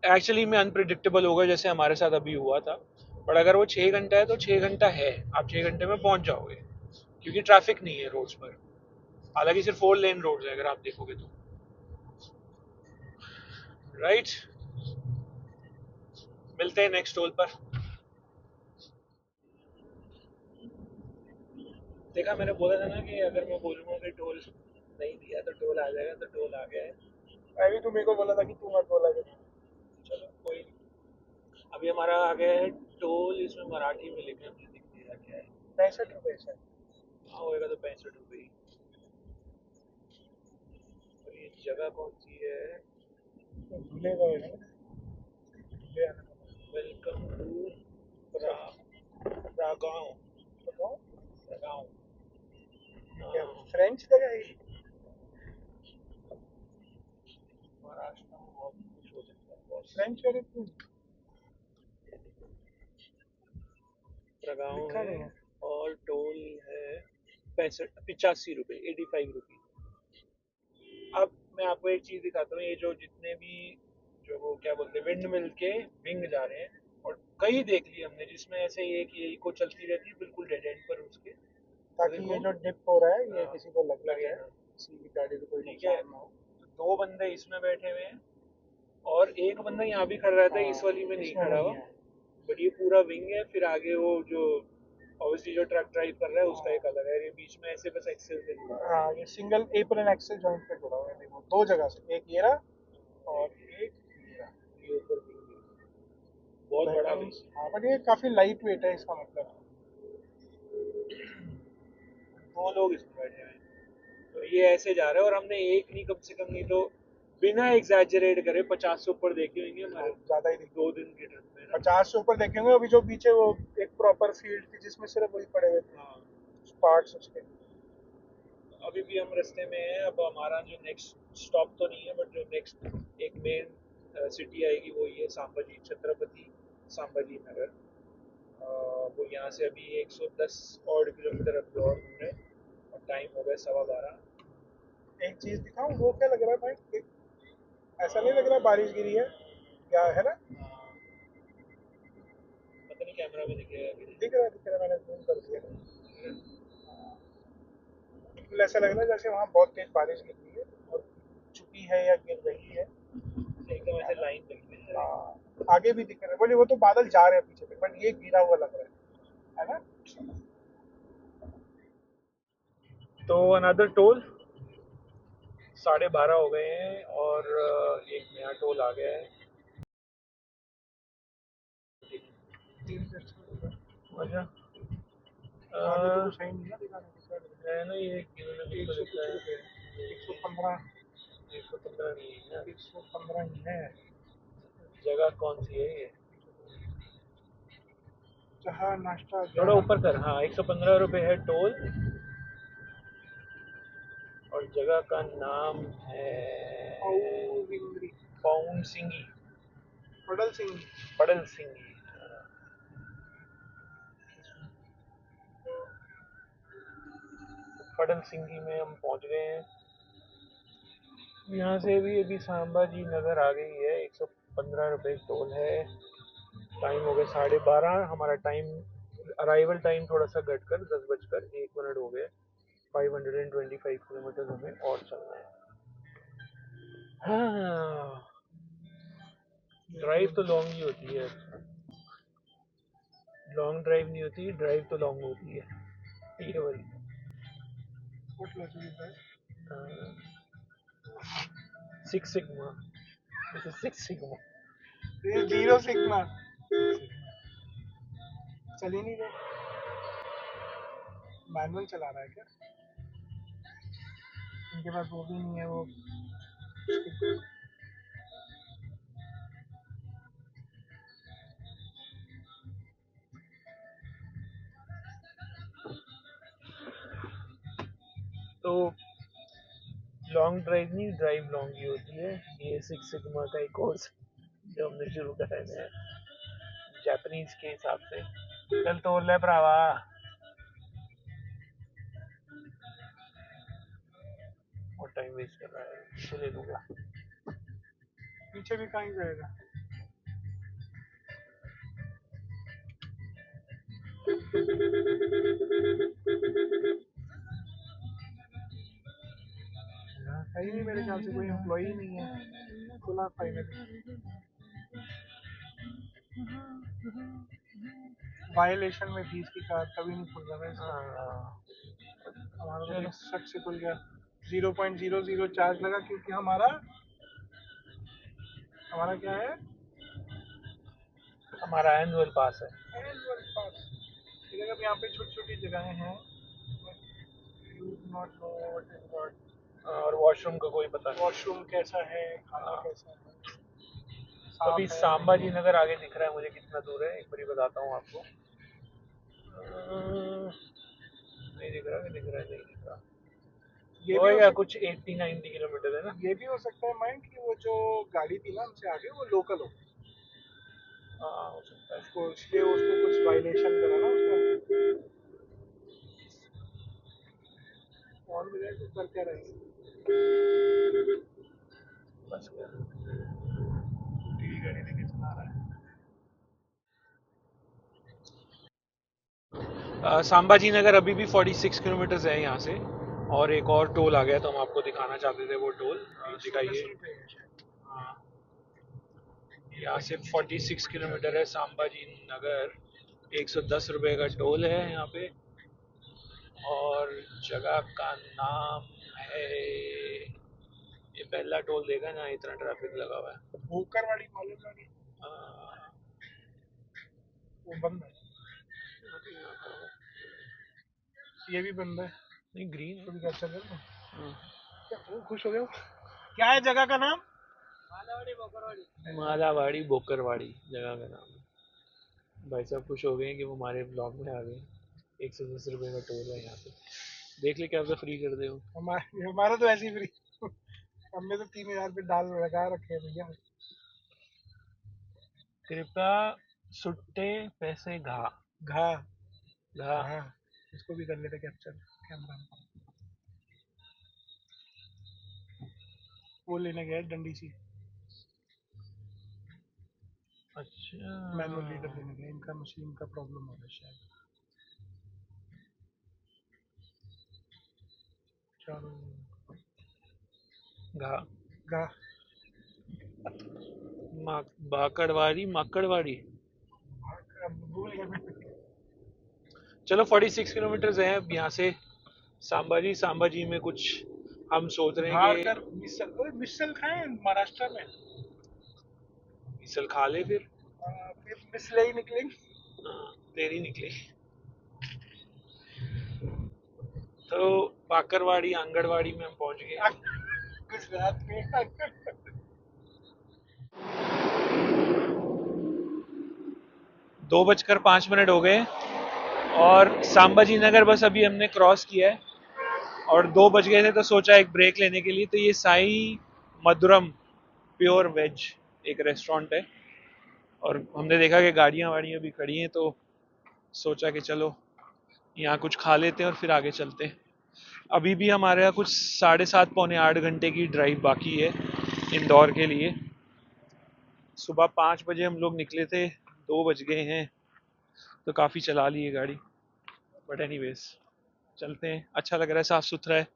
एक्चुअली में अनप्रिडिक्टेबल होगा जैसे हमारे साथ अभी हुआ था। बट अगर वो 6 घंटा है तो 6 घंटा है। आप 6 घंटे में पहुंच जाओगे क्योंकि ट्रैफिक नहीं है रोड्स पर। हालांकि सिर्फ 4 लेन रोड्स है अगर आप देखोगे तो। राइट, मिलते हैं नेक्स्ट टोल पर। देखा, मैंने बोला था ना कि अगर मैं बोलूंगा कि टोल नहीं दिया तो टोल आ जाएगा, तो टोल आ गया है। अभी तू मेरे को बोला था कि तू मत बोला कर। चलो कोई नहीं। अभी हमारा आ गया है टोल। इसमें मराठी में लिखा है, मुझे दिख नहीं रहा क्या है। 65 रुपए से। हाँ, होएगा तो 65 रुपये ही। और ये जगह कौन सी है? तो भूलेगा वो ना ले आना पड़ेगा। Welcome to Pragaon. बताओ प्रागांव। क्या फ्रेंच जगह है। महाराष्ट्र में बहुत कुछ हो सकता है, बहुत। फ्रेंच करे तू। जगहों लिखा नहीं है। है। और टोल है 85 रुपये, 85 रुपीज। अब मैं आपको एक चीज दिखाता हूँ, ये जो जितने भी जो वो क्या बोलते हैं विंड मिल के विंग जा रहे हैं, और कई देख लिए हमने जिसमें ऐसे एक ये इको चलती रहती है बिल्कुल डेड एंड पर उसके। तो ताकि देखो, ये जो डिप हो रहा है ये हाँ, किसी को लग ना लगे जाए, ना। किसी की गाड़ी को कोई ठीक है, नुकसान ना हो। तो दो बंदे इसमें बैठे हुए हैं और एक बंदा यहाँ भी खड़ा रहता है, इस हाँ, वाली में नहीं इसमें खड़ा नहीं हुआ। है। बट ये पूरा विंग है, फिर आगे वो जो ऑब्वियसली जो ट्रक ड्राइव कर रहा है उसका हाँ, एक अलग है, ये बीच में ऐसे बस एक्सेल से जुड़ा हुआ हाँ, ये सिंगल एप्रन एक्सेल जॉइंट पे जुड़ा हुआ है, देखो दो जगह से, एक ये रहा है। और एक ये रहा। ये ऊपर विंग है, बहुत दैट बड़ा विंग मीन्स है। हाँ, बट ये काफी लाइट वेट है इसका मतलब। दो लोग इसमें बैठे हुए हैं, तो ये ऐसे जा रहे हैं, और हमने एक नहीं, कम से कम नहीं तो बिना एग्जैजरेट करे 50 से ऊपर देखे होंगे हाँ, हमारे ज्यादा ही दिखता 2 दिन के ट्रिप में ना। 50 से ऊपर देखेंगे। अभी जो पीछे वो एक प्रॉपर फील्ड थी जिसमें सिर्फ वही पड़े हुए थे हाँ, पार्ट्स उसके। अभी भी हम रास्ते में हैं। अब हमारा जो नेक्स्ट स्टॉप तो नहीं है, बट जो नेक्स्ट एक मेन सिटी आएगी वो ये संभाजी, छत्रपति संभाजी नगर। वो यहाँ से अभी 110 और किलोमीटर अभी और दूर है, और टाइम हो गया 12:15। एक चीज दिखाऊं, वो क्या लग रहा है भाई, ऐसा नहीं लग रहा बारिश गिरी है क्या, है ना? पता नहीं कैमरा में दिखेगा कि नहीं। दिख रहा है, मैंने जूम कर दिया। बिल्कुल ऐसा लग रहा है जैसे वहाँ बहुत तेज बारिश गिर रही है और चुकी है या गिर रही एकदम है ऐसे ना? लाइन लगी है। हाँ, आगे भी दिख रहा है, बोले वो तो बादल जा रहे हैं पीछे पे, बट ये गिरा हुआ लग रहा है ना? तो अनदर टोल, 12:30 हो गए हैं और एक नया टोल आ गया है। तीन से अच्छा लग रहा अच्छा, है। आगे तो कुछ है ही नहीं ना दिखाने को शायद। है ना, ये किलोमीटर एक तो सौ लिखा कुछ है। रुपये 115, 115 नहीं है। 115 ही है। जगह कौन सी है ये? जहाँ नाश्ता थोड़ा 11। ऊपर कर, हाँ, 115 रुपये है टोल। और जगह का नाम है और विंगरी, पाउंड सिंगी, पडल सिंह। पड़ल सिंगी। पड़ल सिंगी में हम पहुंच गए हैं। यहाँ से भी अभी संभाजी नगर आ गई है। 115 रुपये टोल है। टाइम हो गया 12:30। हमारा टाइम, अराइवल टाइम थोड़ा सा घटकर 10:01 हो गया। 525 किलोमीटर हमें और चलना है। हाँ, ड्राइव तो लॉन्ग ही होती है। लॉन्ग ड्राइव नहीं होती, ड्राइव तो लॉन्ग होती है ये वाली। व्हाट लग्जरी है? Six sigma, this is six sigma. ये जीरो सिग्मा चल ही नहीं रहे। मैनुअल चला रहा है क्या? इनके पास वो भी नहीं है वो। तो लॉन्ग ड्राइव नहीं, ड्राइव लॉन्ग ही होती है। ये सिक्स सिग्मा का एक कोर्स जो हमने शुरू करा है जापानीज के हिसाब से। चल तोड़ ले भरावा। और टाइम वेस्ट कर रहा है, इसे ले लूंगा। पीछे भी कहीं जाएगा। है ही नहीं मेरे ख्याल से, कोई एम्प्लॉई नहीं है खुला फाइनली। वायलेशन में 20 की कार तभी नहीं खुल रहा है इसका। हाँ, हमारा तो चलो। 60 से खुल गया। 0.00 चार्ज लगा क्योंकि हमारा हमारा क्या है, हमारा एनुअल पास है। एनुअल पास। इधर अब यहाँ पे छोटी छोटी जगहें हैं, you not know what is what. और वॉशरूम का कोई पता नहीं। वॉशरूम कैसा है, खाना हाँ, कैसा है, तो अभी साफ है नहीं संभाजी है। नगर आगे दिख रहा है मुझे, कितना दूर है एक बार बताता हूँ आपको। नहीं दिख रहा, नहीं दिख रहा, नहीं दिख रहा। ये भी हो होएगा सकता कुछ 80-90 किलोमीटर है ना। ये भी हो सकता है माइंड कि वो जो गाड़ी थी ना हमसे आगे वो लोकल हो, हाँ, हो सकता है। उसको इसलिए उसको कुछ वायलेशन करा ना उसका। करते रहे। बस कर। टीवी गाड़ी लेके चला रहा है। संभाजी नगर अभी भी 46 किलोमीटर है यहाँ से, और एक और टोल आ गया तो हम आपको दिखाना चाहते थे वो टोल। 110 दिखाइए। रुपये है शायद। हाँ, यहाँ से 46 किलोमीटर है संभाजी नगर। 110 रुपये का टोल है यहाँ पे, और जगह का नाम है, ये पहला टोल देगा ना, इतना ट्रैफिक लगा हुआ है। भोकरवाड़ी मालूम वाली आ, वो बंद है। ये भी बंद है। नहीं, ग्रीन तो भी है। क्या चल रहा है? हाँ। क्या वो खुश हो गया? क्या है जगह का नाम? मालावाड़ी बोकरवाड़ी जगह का नाम है। भाई साहब खुश हो गए हैं कि वो हमारे ब्लॉग में आ गए। 110 रुपये का टोल है यहाँ पे। देख ले क्या पता फ्री कर दे वो। हमारा तो ऐसे ही फ्री। हमने तो 3,000 रुपये डाल लगा रखे हैं भैया। कृपया सुट्टे पैसे घा घा घा। हाँ, इसको भी कर लेते कैप्चर कैमरा में। वो लेने गए डंडी सी, अच्छा, मैनुअल लीडर लेने गए। इनका मशीन का प्रॉब्लम हो रहा है शायद। चलो घा। घा बाकड़वाड़ी माकड़वाड़ी। अब भूल गया मैं। चलो 46 किलोमीटर है अब यहाँ से सांबाजी। सांबाजी में कुछ हम सोच रहे हैं कि भाकर मिसल, ओए मिसल खाए महाराष्ट्र में। मिसल खा ले फिर। फिर मिसले ही निकलेंगे। हाँ, तेरी निकली। तो बाकरवाड़ी आंगनवाड़ी में हम पहुंच गए। गुजरात में। 2:05 हो गए, और सांबाजी नगर बस अभी हमने क्रॉस किया है, और 2 बज गए थे तो सोचा एक ब्रेक लेने के लिए। तो ये साई मधुरम प्योर वेज एक रेस्टोरेंट है, और हमने देखा कि गाड़ियां वाड़ियां भी खड़ी हैं, तो सोचा कि चलो यहाँ कुछ खा लेते हैं और फिर आगे चलते हैं। अभी भी हमारे यहाँ कुछ 7:30 पौने 8 घंटे की ड्राइव बाकी है इंदौर के लिए। सुबह 5 बजे हम लोग निकले थे, 2 बज गए हैं, तो काफ़ी चला ली है गाड़ी। बट एनीवेज चलते हैं, अच्छा लग रहा है, साफ सुथरा है,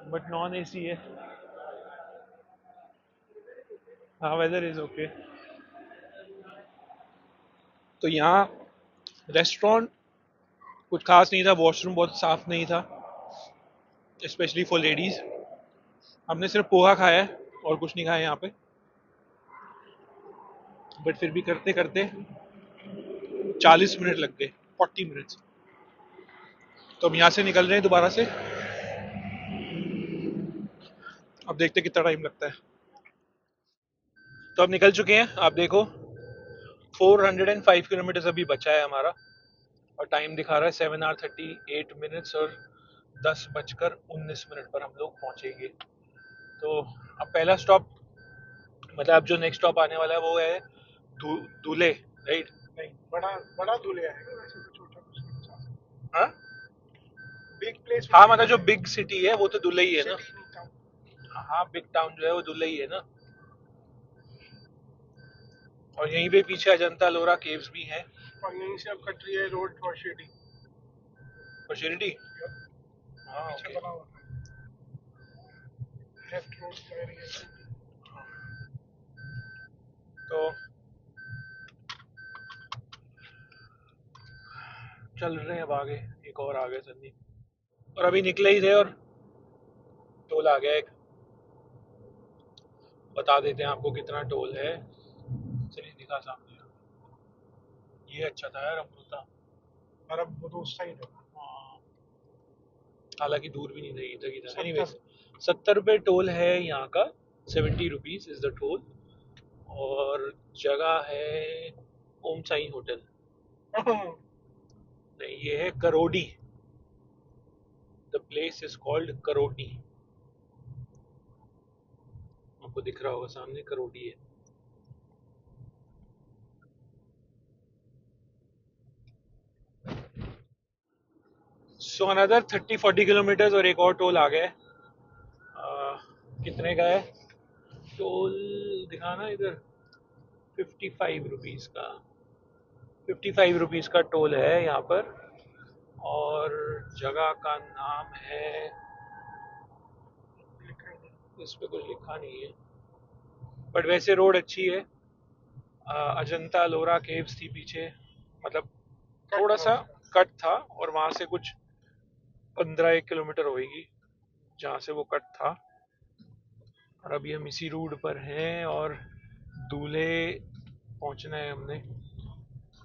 बट नॉन एसी है। हाँ, वेदर इज ओके। तो यहाँ रेस्टोरेंट कुछ खास नहीं था, वॉशरूम बहुत साफ नहीं था, स्पेशली फॉर लेडीज। हमने सिर्फ पोहा खाया है और कुछ नहीं खाया यहाँ पे, बट फिर भी करते करते 40 मिनट लग गए, 40 मिनट। तो अब यहाँ से निकल रहे हैं दोबारा से, अब देखते कितना टाइम लगता है। तो अब निकल चुके हैं, आप देखो 405 किलोमीटर अभी बचा है हमारा, और टाइम दिखा रहा है 7 hours 38 minutes, और 10:19 पर हम लोग पहुंचेंगे। तो अब पहला स्टॉप, मतलब अब जो नेक्स्ट स्टॉप आने वाला है वो है दूल्हे, राइट? नहीं, बड़ा बड़ा दूल्हे आएगा, वैसे तो छोटा कुछ नहीं बचा सकते। हाँ बिग प्लेस हाँ, विल मतलब बी जो दूल्हे। बिग सिटी है वो तो दूल्हे ही है ना। सिटी नहीं टाउन। हाँ, बिग टाउन जो है वो दूल्हे ही है ना। और यहीं पे पीछे अजंता लोरा केव्स भी हैं। और यहीं से अब कट रही है रोड फॉर शिरडी। और शिरडी। हाँ, पीछे ओके। बना हुआ है लेफ्ट रोड जा रही है शिरडी। तो चल रहे हैं अब आगे, एक और आगे सन्नी, और अभी निकले ही थे और टोल आ गया एक। बता देते हैं आपको कितना टोल है। चलिए दिखा सामने, ये अच्छा था यार अमृता। और अब वो तो उस साइड होगा। हाँ, हालांकि दूर भी नहीं था, इधर की था। 70। एनीवेज 70 रुपये टोल है यहाँ का। 70 रुपीज इज द टोल। और जगह है ओम साई होटल। नहीं, ये है Karodi. The place is called Karodi. आपको दिख रहा होगा सामने, करोडी है। सो अनदर 30-40 किलोमीटर्स और एक और टोल आ गया है। कितने का है टोल? दिखाना इधर। 55 रुपीज़ का। 55 रुपीज़ का टोल है यहाँ पर। और जगह का नाम है, लिखा ही नहीं। इस पे कुछ लिखा नहीं है, बट वैसे रोड अच्छी है। अजंता लोरा केव्स थी पीछे, मतलब कट थोड़ा था सा उसका। कट था, और वहां से कुछ 15-1 किलोमीटर होगी जहाँ से वो कट था। और अभी हम इसी रूट पर हैं और दूल्हे पहुंचना है हमने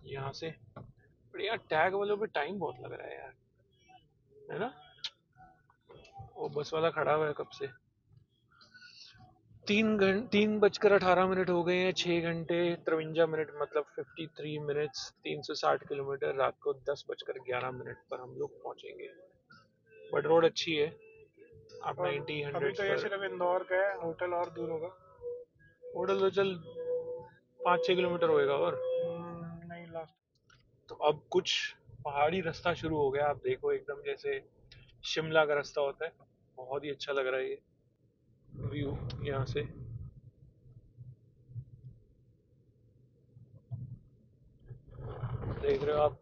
यहाँ से। बट यार टैग वालों पे टाइम बहुत लग रहा है यार, है ना? वो बस वाला खड़ा हुआ है कब से। 3 बजकर 18 मिनट हो गए हैं। 6 घंटे 53 मिनट, मतलब 53 मिनट्स, 360 किलोमीटर। रात को 10 बजकर 11 मिनट पर हम लोग पहुंचेंगे। बट रोड अच्छी है। आप और 90 अभी हंड्रेड्स तो ये पर। सिर्फ इंदौर का है, होटल और दूर होगा। होटल तो चल 5-6 किलोमीटर होएगा और। नहीं, लास्ट। तो अब कुछ पहाड़ी रास्ता शुरू हो गया, आप देखो एकदम जैसे शिमला का रास्ता होता है। बहुत ही अच्छा लग रहा है ये व्यू यहाँ से। देख रहे हो आप,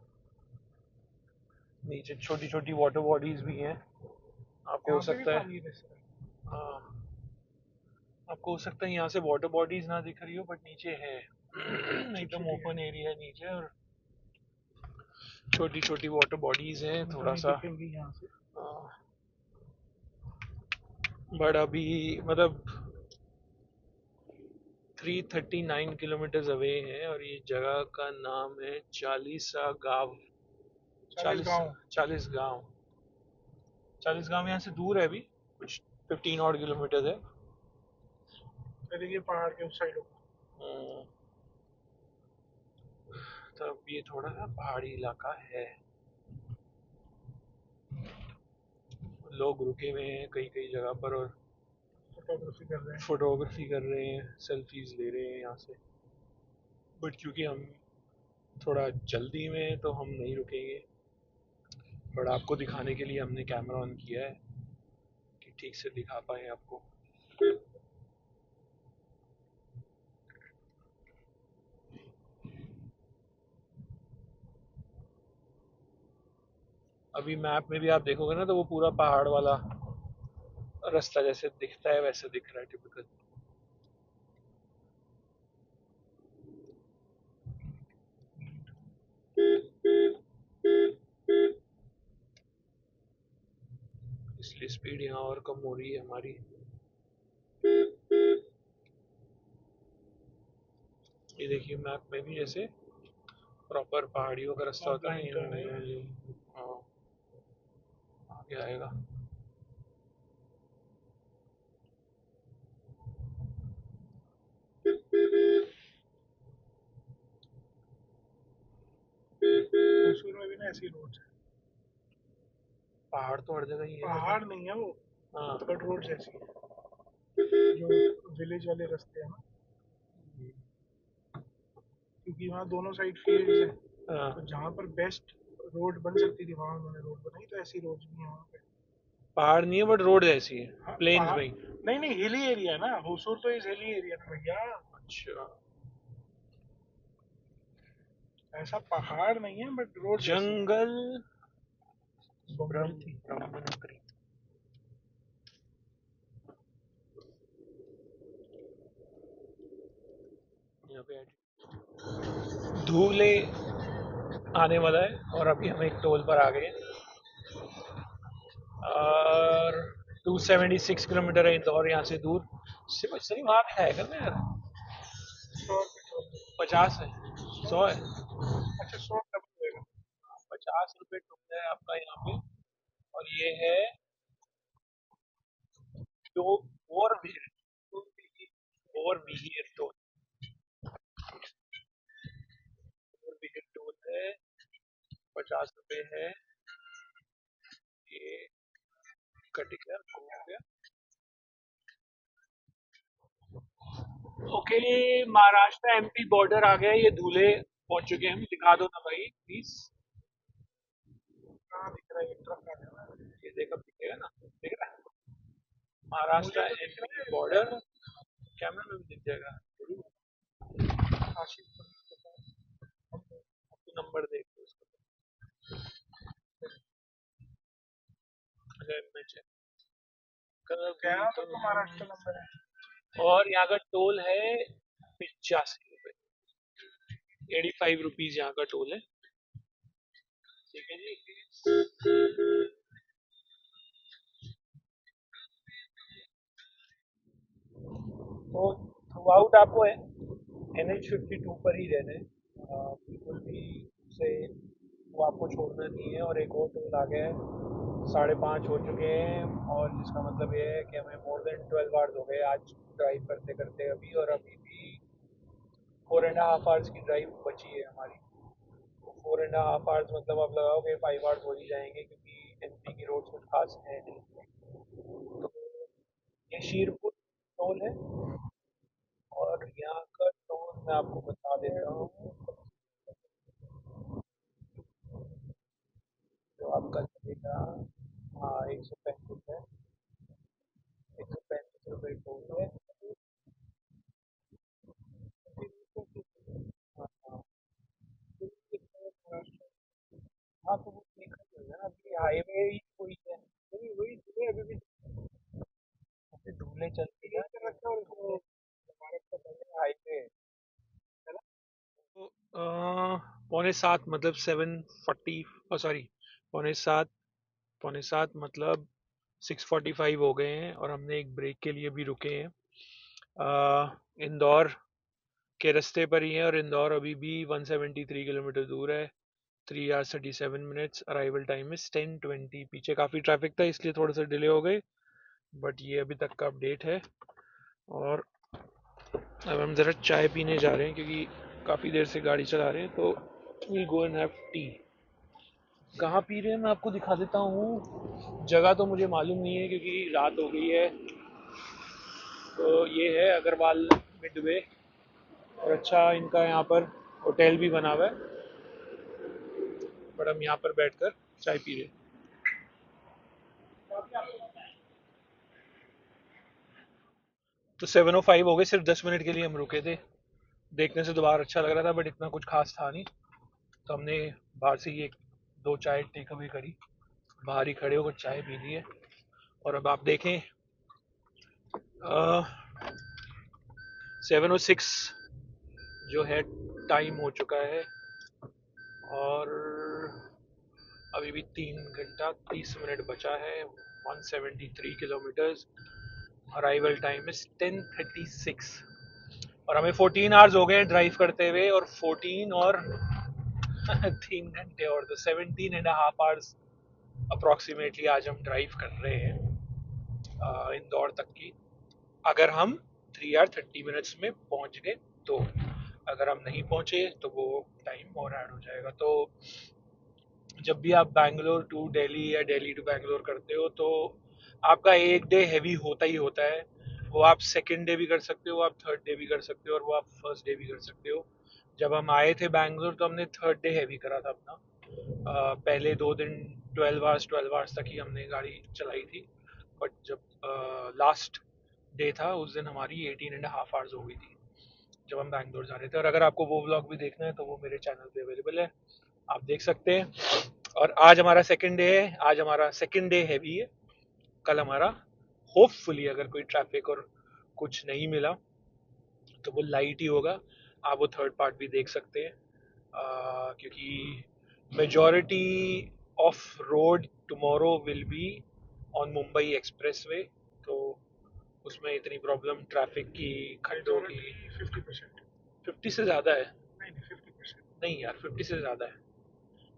नीचे छोटी छोटी वाटर बॉडीज भी हैं। आपको हो यहाँ पे भी सकता है, पानी है वैसे। हाँ, आपको हो सकता है यहाँ से वाटर बॉडीज ना दिख रही हो, बट नीचे है। छोटी एकदम छोटी है। ओपन एरिया है नीचे, और छोटी छोटी वाटर बॉडीज हैं तो थोड़ा नहीं सा। दिखेंगी यहाँ से। बट अभी मतलब 339 किलोमीटर अवे है, और ये जगह का नाम है चालीसा गांव। 40 चालीस गाँव। 40 गांव। 40 गांव यहाँ से दूर है अभी, कुछ 15 किलोमीटर है। देखिए पहाड़ के उस साइड होगा। हम्म, तो अब ये थोड़ा सा पहाड़ी इलाका है। लोग रुके हुए हैं कई कई जगह पर और फोटोग्राफी कर रहे हैं। फोटोग्राफी कर रहे हैं, सेल्फीज ले रहे हैं यहाँ से। बट क्योंकि हम थोड़ा जल्दी में हैं, तो हम नहीं रुकेंगे। बट आपको दिखाने के लिए हमने कैमरा ऑन किया है कि ठीक से दिखा पाए आपको। अभी मैप में भी आप देखोगे ना, तो वो पूरा पहाड़ वाला रास्ता जैसे दिखता है वैसे दिख रहा है टिपिकल। इसलिए स्पीड यहाँ और कम हो रही है हमारी। ये देखिए मैप में भी जैसे प्रॉपर पहाड़ियों का रास्ता होता है, टर्न है। हाँ, आगे आएगा। मैसूर में भी ना ऐसी रोड है। पहाड़ तो हर जगह ही है बट। पहाड़ नहीं है वो, हाँ। बट रोड जैसी है। जो विलेज वाले रास्ते हैं ना, क्योंकि वहाँ दोनों साइड फील्ड्स हैं। तो हाँ, जहाँ पर बेस्ट रोड बन सकती थी वहाँ उन्होंने रोड बनाई, तो ऐसी रोड भी है वहाँ पे। पहाड़ नहीं है बट रोड जैसी है। हाँ, प्लेन्स पहाड़। में ही। नहीं नहीं, हिली एरिया ना, होसूर तो इस हिली एरिया ना भैया। अच्छा। ऐसा पहाड़ नहीं है, बट रोड जैसी है। जंगल बमरती। ब्रह्मनगरी। यहाँ पे धूले आने वाला है, और अभी हम एक टोल पर आ गए हैं। और 276 किलोमीटर है इंदौर यहाँ से दूर। सही वहाँ पे है क्या यार? 100 रुपये टोल। 50 है? 100। 100 है? अच्छा, 100 डबल होएगा। 50 रुपये टोल है आपका यहाँ पे। और ये है दो और भी, और भी टोल। और भी टोल है, 50 रुपये है। ये कट गया, गुम हो गया। ओके, महाराष्ट्र एमपी बॉर्डर आ गया। ये धूले पहुंच चुके हैं हम। दिखा दो ना भाई प्लीज। हाँ दिख रहा है, एक ट्रक आ रहा है। ये देखो दिखेगा ना, दिख रहा है मुझे महाराष्ट्र तो दिख रहा एमपी है बॉर्डर, कैमरा में भी दिख जाएगा। आशिफ को नहीं पता। अब तो नंबर देख लो उसका, अगर मैं चेक क्या कभी तो महाराष्ट्र नंबर है। और यहाँ का टोल है 85 रुपए, 85 रुपीज यहाँ का टोल है। ठीक है जी। तो थ्रू आउट आपको NH52 पर ही रहना है, बिल्कुल भी से वो आपको छोड़ना नहीं है। और एक और टोल आ गया है, 5:30 हो चुके हैं, और जिसका मतलब ये है कि हमें मोर देन 12 आवर्स हो गए आज ड्राइव करते करते अभी, और अभी भी 4.5 आवर्स की ड्राइव बची है हमारी। 4.5 आवर्स मतलब आप लगाओगे 5 आवर्स हो ही जाएंगे, क्योंकि MP की रोड कुछ खास है नहीं। तो ये शीरपुर टोल है, और यहाँ का टोल मैं आपको बता देता हूँ, जो आपका लगेगा, हाँ 135 है, 135 रुपये टोल है। हाँ हाँ, हाँ, तो वो देखा जाएगा ना, अभी हाईवे ही कोई है, वही वही धुले अभी भी अभी धूले चलती है, क्लियर कर रखा है, और धूले वो भारत का पहले हाईवे है। है ना। तो 6:45 मतलब 7:40, सॉरी, 6:45, 6:45 मतलब 6:45 हो गए हैं, और हमने एक ब्रेक के लिए भी रुके हैं। इंदौर के रास्ते पर ही है, और इंदौर अभी भी 173 किलोमीटर दूर है। 3 hours 37 minutes, arrival time is 10:20। पीछे काफ़ी ट्रैफिक था इसलिए थोड़ा सा डिले हो गए, बट ये अभी तक का अपडेट है। और अब हम ज़रा चाय पीने जा रहे हैं, क्योंकि काफ़ी देर से गाड़ी चला रहे हैं, तो will go and have T. कहाँ पी रहे हैं मैं आपको दिखा देता हूँ, जगह तो मुझे मालूम नहीं है क्योंकि रात हो गई है। तो ये है अग्रवाल मिडवे, और अच्छा इनका यहाँ पर होटल भी बना हुआ है, बट हम यहाँ पर बैठकर चाय पी रहे हैं। तो 7:05 हो गए, सिर्फ 10 मिनट के लिए हम रुके थे। देखने से तो बाहर अच्छा लग रहा था, बट इतना कुछ खास था नहीं, तो हमने बाहर से ही एक दो चाय टेक अवे करी, बाहर ही खड़े होकर चाय पी ली है। और अब आप देखें, 7:06 जो है टाइम हो चुका है, और अभी भी 3 घंटा 30 मिनट बचा है। 173 किलोमीटर्स, अराइवल टाइम इज 10:36, और हमें 14 आवर्स हो गए ड्राइव करते हुए, और 14 और 3 घंटे और, तो 17.5 आवर्स अप्रोक्सीमेटली आज हम ड्राइव कर रहे हैं इंदौर तक की, अगर हम 3 hour 30 minutes में पहुंच गए तो। अगर हम नहीं पहुंचे तो वो टाइम और ऐड हो जाएगा। तो जब भी आप बैंगलोर टू दिल्ली या दिल्ली टू बैंगलोर करते हो, तो आपका एक डे हैवी होता ही होता है। वो आप सेकेंड डे भी कर सकते हो, आप थर्ड डे भी कर सकते हो, और वो आप फर्स्ट डे भी कर सकते हो। जब हम आए थे बैंगलोर तो हमने थर्ड डे हैवी करा था अपना। पहले 2 दिन 12 आवर्स तक ही हमने गाड़ी चलाई थी, बट जब लास्ट डे था उस दिन हमारी 18.5 आवर्स हो गई थी, जब हम बैंगलोर जा रहे थे। और अगर आपको वो व्लॉग भी देखना है तो वो मेरे चैनल पे अवेलेबल है, आप देख सकते हैं। और आज हमारा सेकंड डे है, आज हमारा सेकंड डे हैवी है। कल हमारा होपफुली, अगर कोई ट्रैफिक और कुछ नहीं मिला तो वो लाइट ही होगा। आप वो थर्ड पार्ट भी देख सकते हैं, क्योंकि majority of road tomorrow will be on Mumbai expressway, तो उसमें इतनी प्रॉब्लम ट्रैफिक की, खड्डों की। मेजोरिटी 50%। 50 से ज़्यादा है। नहीं नहीं 50%। नहीं यार, 50 से ज़्यादा है,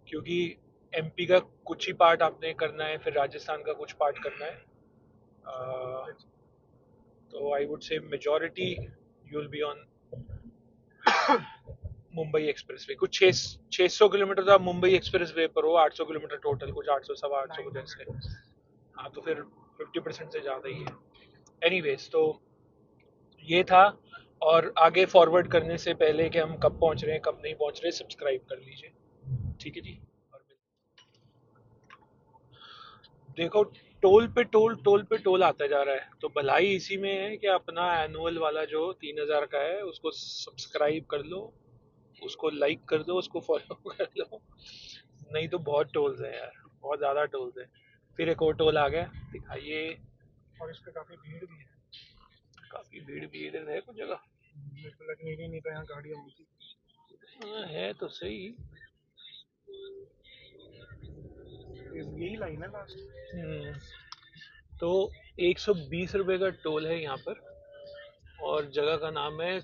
क्योंकि MP का कुछ ही पार्ट आपने करना है, फिर राजस्थान का कुछ पार्ट करना है। तो I would say majority you will be on Mumbai express way. कुछ 600 किलोमीटर तो आप मुंबई एक्सप्रेस वे पर हो, 800 किलोमीटर टोटल, कुछ 800 सवा 800 कुछ ऐसे। हाँ, तो फिर 50% से ज़्यादा ही है। एनीवेज, तो ये था। और आगे फॉरवर्ड करने से पहले कि हम कब पहुंच रहे हैं कब नहीं पहुंच रहे, सब्सक्राइब कर लीजिए। ठीक है जी। और देखो, टोल पे टोल आता जा रहा है, तो भलाई इसी में है कि अपना एनुअल वाला जो 3,000 का है उसको सब्सक्राइब कर लो, उसको लाइक कर दो, उसको फॉलो कर लो। नहीं तो बहुत टोल्स हैं यार, बहुत ज़्यादा टोल्स हैं। फिर एक और टोल आ गया, दिखाइए। और इस पे काफी भीड़ भी है। काफ़ी भीड़ भीड़ है कुछ जगह। मेरे को लग नहीं तो यहाँ गाड़ियाँ होती। हाँ, है तो सही। यही लाइन है लास्ट। हम्म, तो 120 रुपए का टोल है यहाँ पर, और जगह का नाम है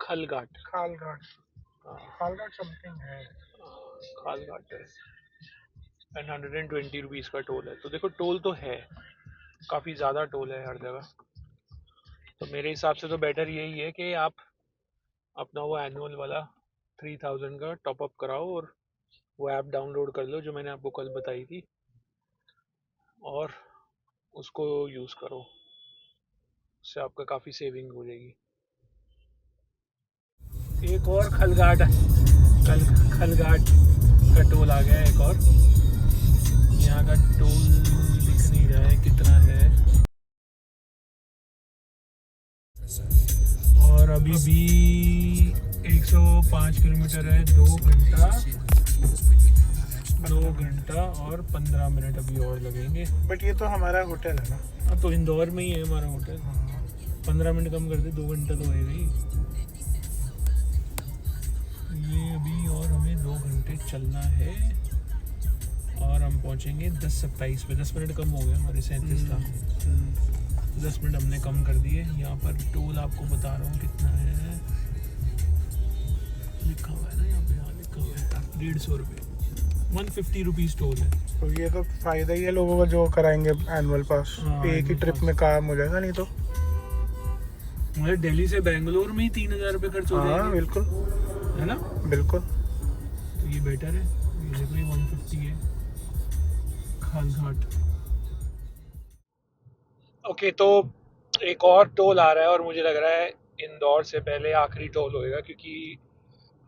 खलघाट। खालघाट। हाँ, खालघाट समथिंग है। खालघाट है। एंड 120 रुपीज़ का टोल है, तो देखो टोल तो है, काफ़ी ज़्यादा टोल है हर जगह। तो मेरे हिसाब से तो बेटर यही है कि आप अपना वो एनुअल वाला 3,000 का टॉप अप कराओ, और वो ऐप डाउनलोड कर लो जो मैंने आपको कल बताई थी, और उसको यूज़ करो। उससे आपका काफ़ी सेविंग हो जाएगी। एक और खलघाट, खलघाट का टोल आ गया एक और। यहाँ का टोल दिख नहीं रहा है कितना है, और अभी भी 105 किलोमीटर है। 2 घंटा और 15 मिनट अभी और लगेंगे। बट ये तो हमारा होटल है ना। हाँ, तो इंदौर में ही है हमारा होटल। 15 मिनट कम कर दे, 2 घंटा तो होएगा ही। ये अभी और हमें 2 घंटे चलना है, और हम पहुंचेंगे 10:27 पे। 10 मिनट कम हो गया, हमारे 37 था। 10 मिनट हमने कम कर दिए। यहाँ पर टोल आपको बता रहा हूँ कितना है, लिखा हुआ है ना यहाँ पे। हाँ, लिखा हुआ है 150 रुपये, 150 रुपीज़ टोल है। तो ये तो फायदा ही है लोगों का जो कराएंगे एनुअल पास। हाँ, एक ही annual ट्रिप pass। में काम हो जाएगा, नहीं तो। हमारे दिल्ली से बेंगलोर में ही 3,000 रुपये खर्च हो हाँ जाएंगे, बिल्कुल। है ना। बिल्कुल। तो ये बेटर है। ये देखो, ये 150 है खालघाट। ओके, तो एक और टोल आ रहा है, और मुझे लग रहा है इंदौर से पहले आखिरी टोल होएगा, क्योंकि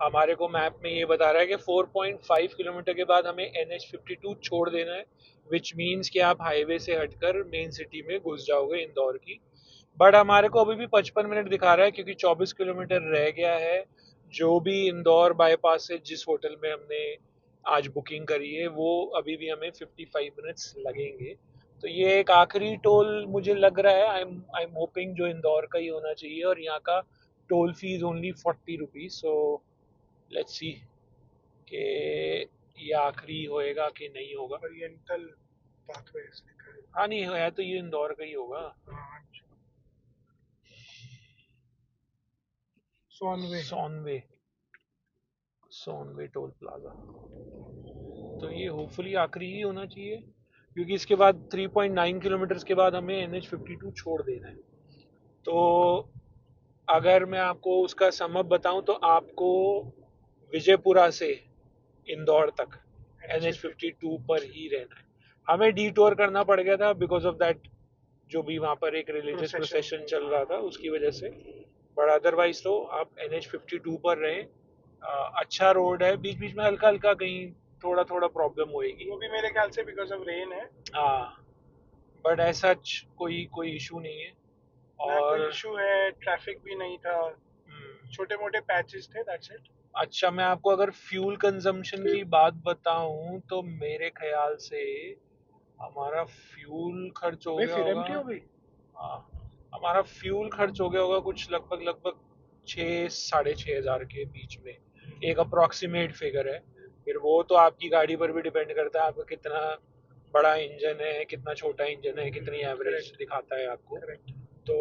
हमारे को मैप में ये बता रहा है कि 4.5 किलोमीटर के बाद हमें NH52 छोड़ देना है, विच मीन्स कि आप हाईवे से हटकर मेन सिटी में घुस जाओगे इंदौर की। बट हमारे को अभी भी 55 मिनट दिखा रहा है, क्योंकि 24 किलोमीटर रह गया है। जो भी इंदौर बाईपास से जिस होटल में हमने आज बुकिंग करी है, वो अभी भी हमें 55 मिनट्स लगेंगे। तो ये एक आखिरी टोल मुझे लग रहा है। आई एम होपिंग जो इंदौर का ही होना चाहिए, और यहाँ का toll fees only 40 rupees. So let's see कि ये आखिरी होएगा कि नहीं होगा। ओरिएंटल पाथवेज लिखा है। हाँ, नहीं है तो ये इंदौर का ही होगा। हाँ, सॉनवे। सॉनवे, सोनवे टोल प्लाजा। तो ये होपफुली आखिरी ही होना चाहिए, क्योंकि इसके बाद 3.9 किलोमीटर के बाद हमें NH52 छोड़ देना है। तो अगर मैं आपको उसका समअप बताऊं, तो आपको विजयपुरा से इंदौर तक NH52 पर ही रहना है। हमें डी टूर करना पड़ गया था बिकॉज ऑफ दैट, जो भी वहाँ पर एक रिलीजियस प्रोसेशन। प्रोसेशन चल रहा था उसकी वजह से। बट अदरवाइज तो आप NH52 पर रहें। अच्छा रोड है, बीच बीच में हल्का हल्का कहीं थोड़ा थोड़ा प्रॉब्लम होएगी। वो भी मेरे ख्याल से बिकॉज ऑफ रेन है। हाँ, बट ऐसा कोई कोई इशू नहीं है। ना कोई और इशू है, ट्रैफिक भी नहीं था। हम्म, छोटे मोटे पैचेस थे, दैट्स इट। अच्छा, मैं आपको अगर फ्यूल कंजम्पशन की बात बताऊं, तो मेरे ख्याल से हमारा फ्यूल खर्च हो भाई गया फिर होगा। एम्प्टी हो गई। हाँ, हमारा फ्यूल खर्च हो गया होगा कुछ लगभग लगभग 6 साढ़े 6 हज़ार के बीच में। एक अप्रॉक्सीमेट फिगर है। फिर वो तो आपकी गाड़ी पर भी डिपेंड करता है, आपका कितना बड़ा इंजन है, कितना छोटा इंजन है, कितनी एवरेज करेक्ट। दिखाता है आपको। करेक्ट। तो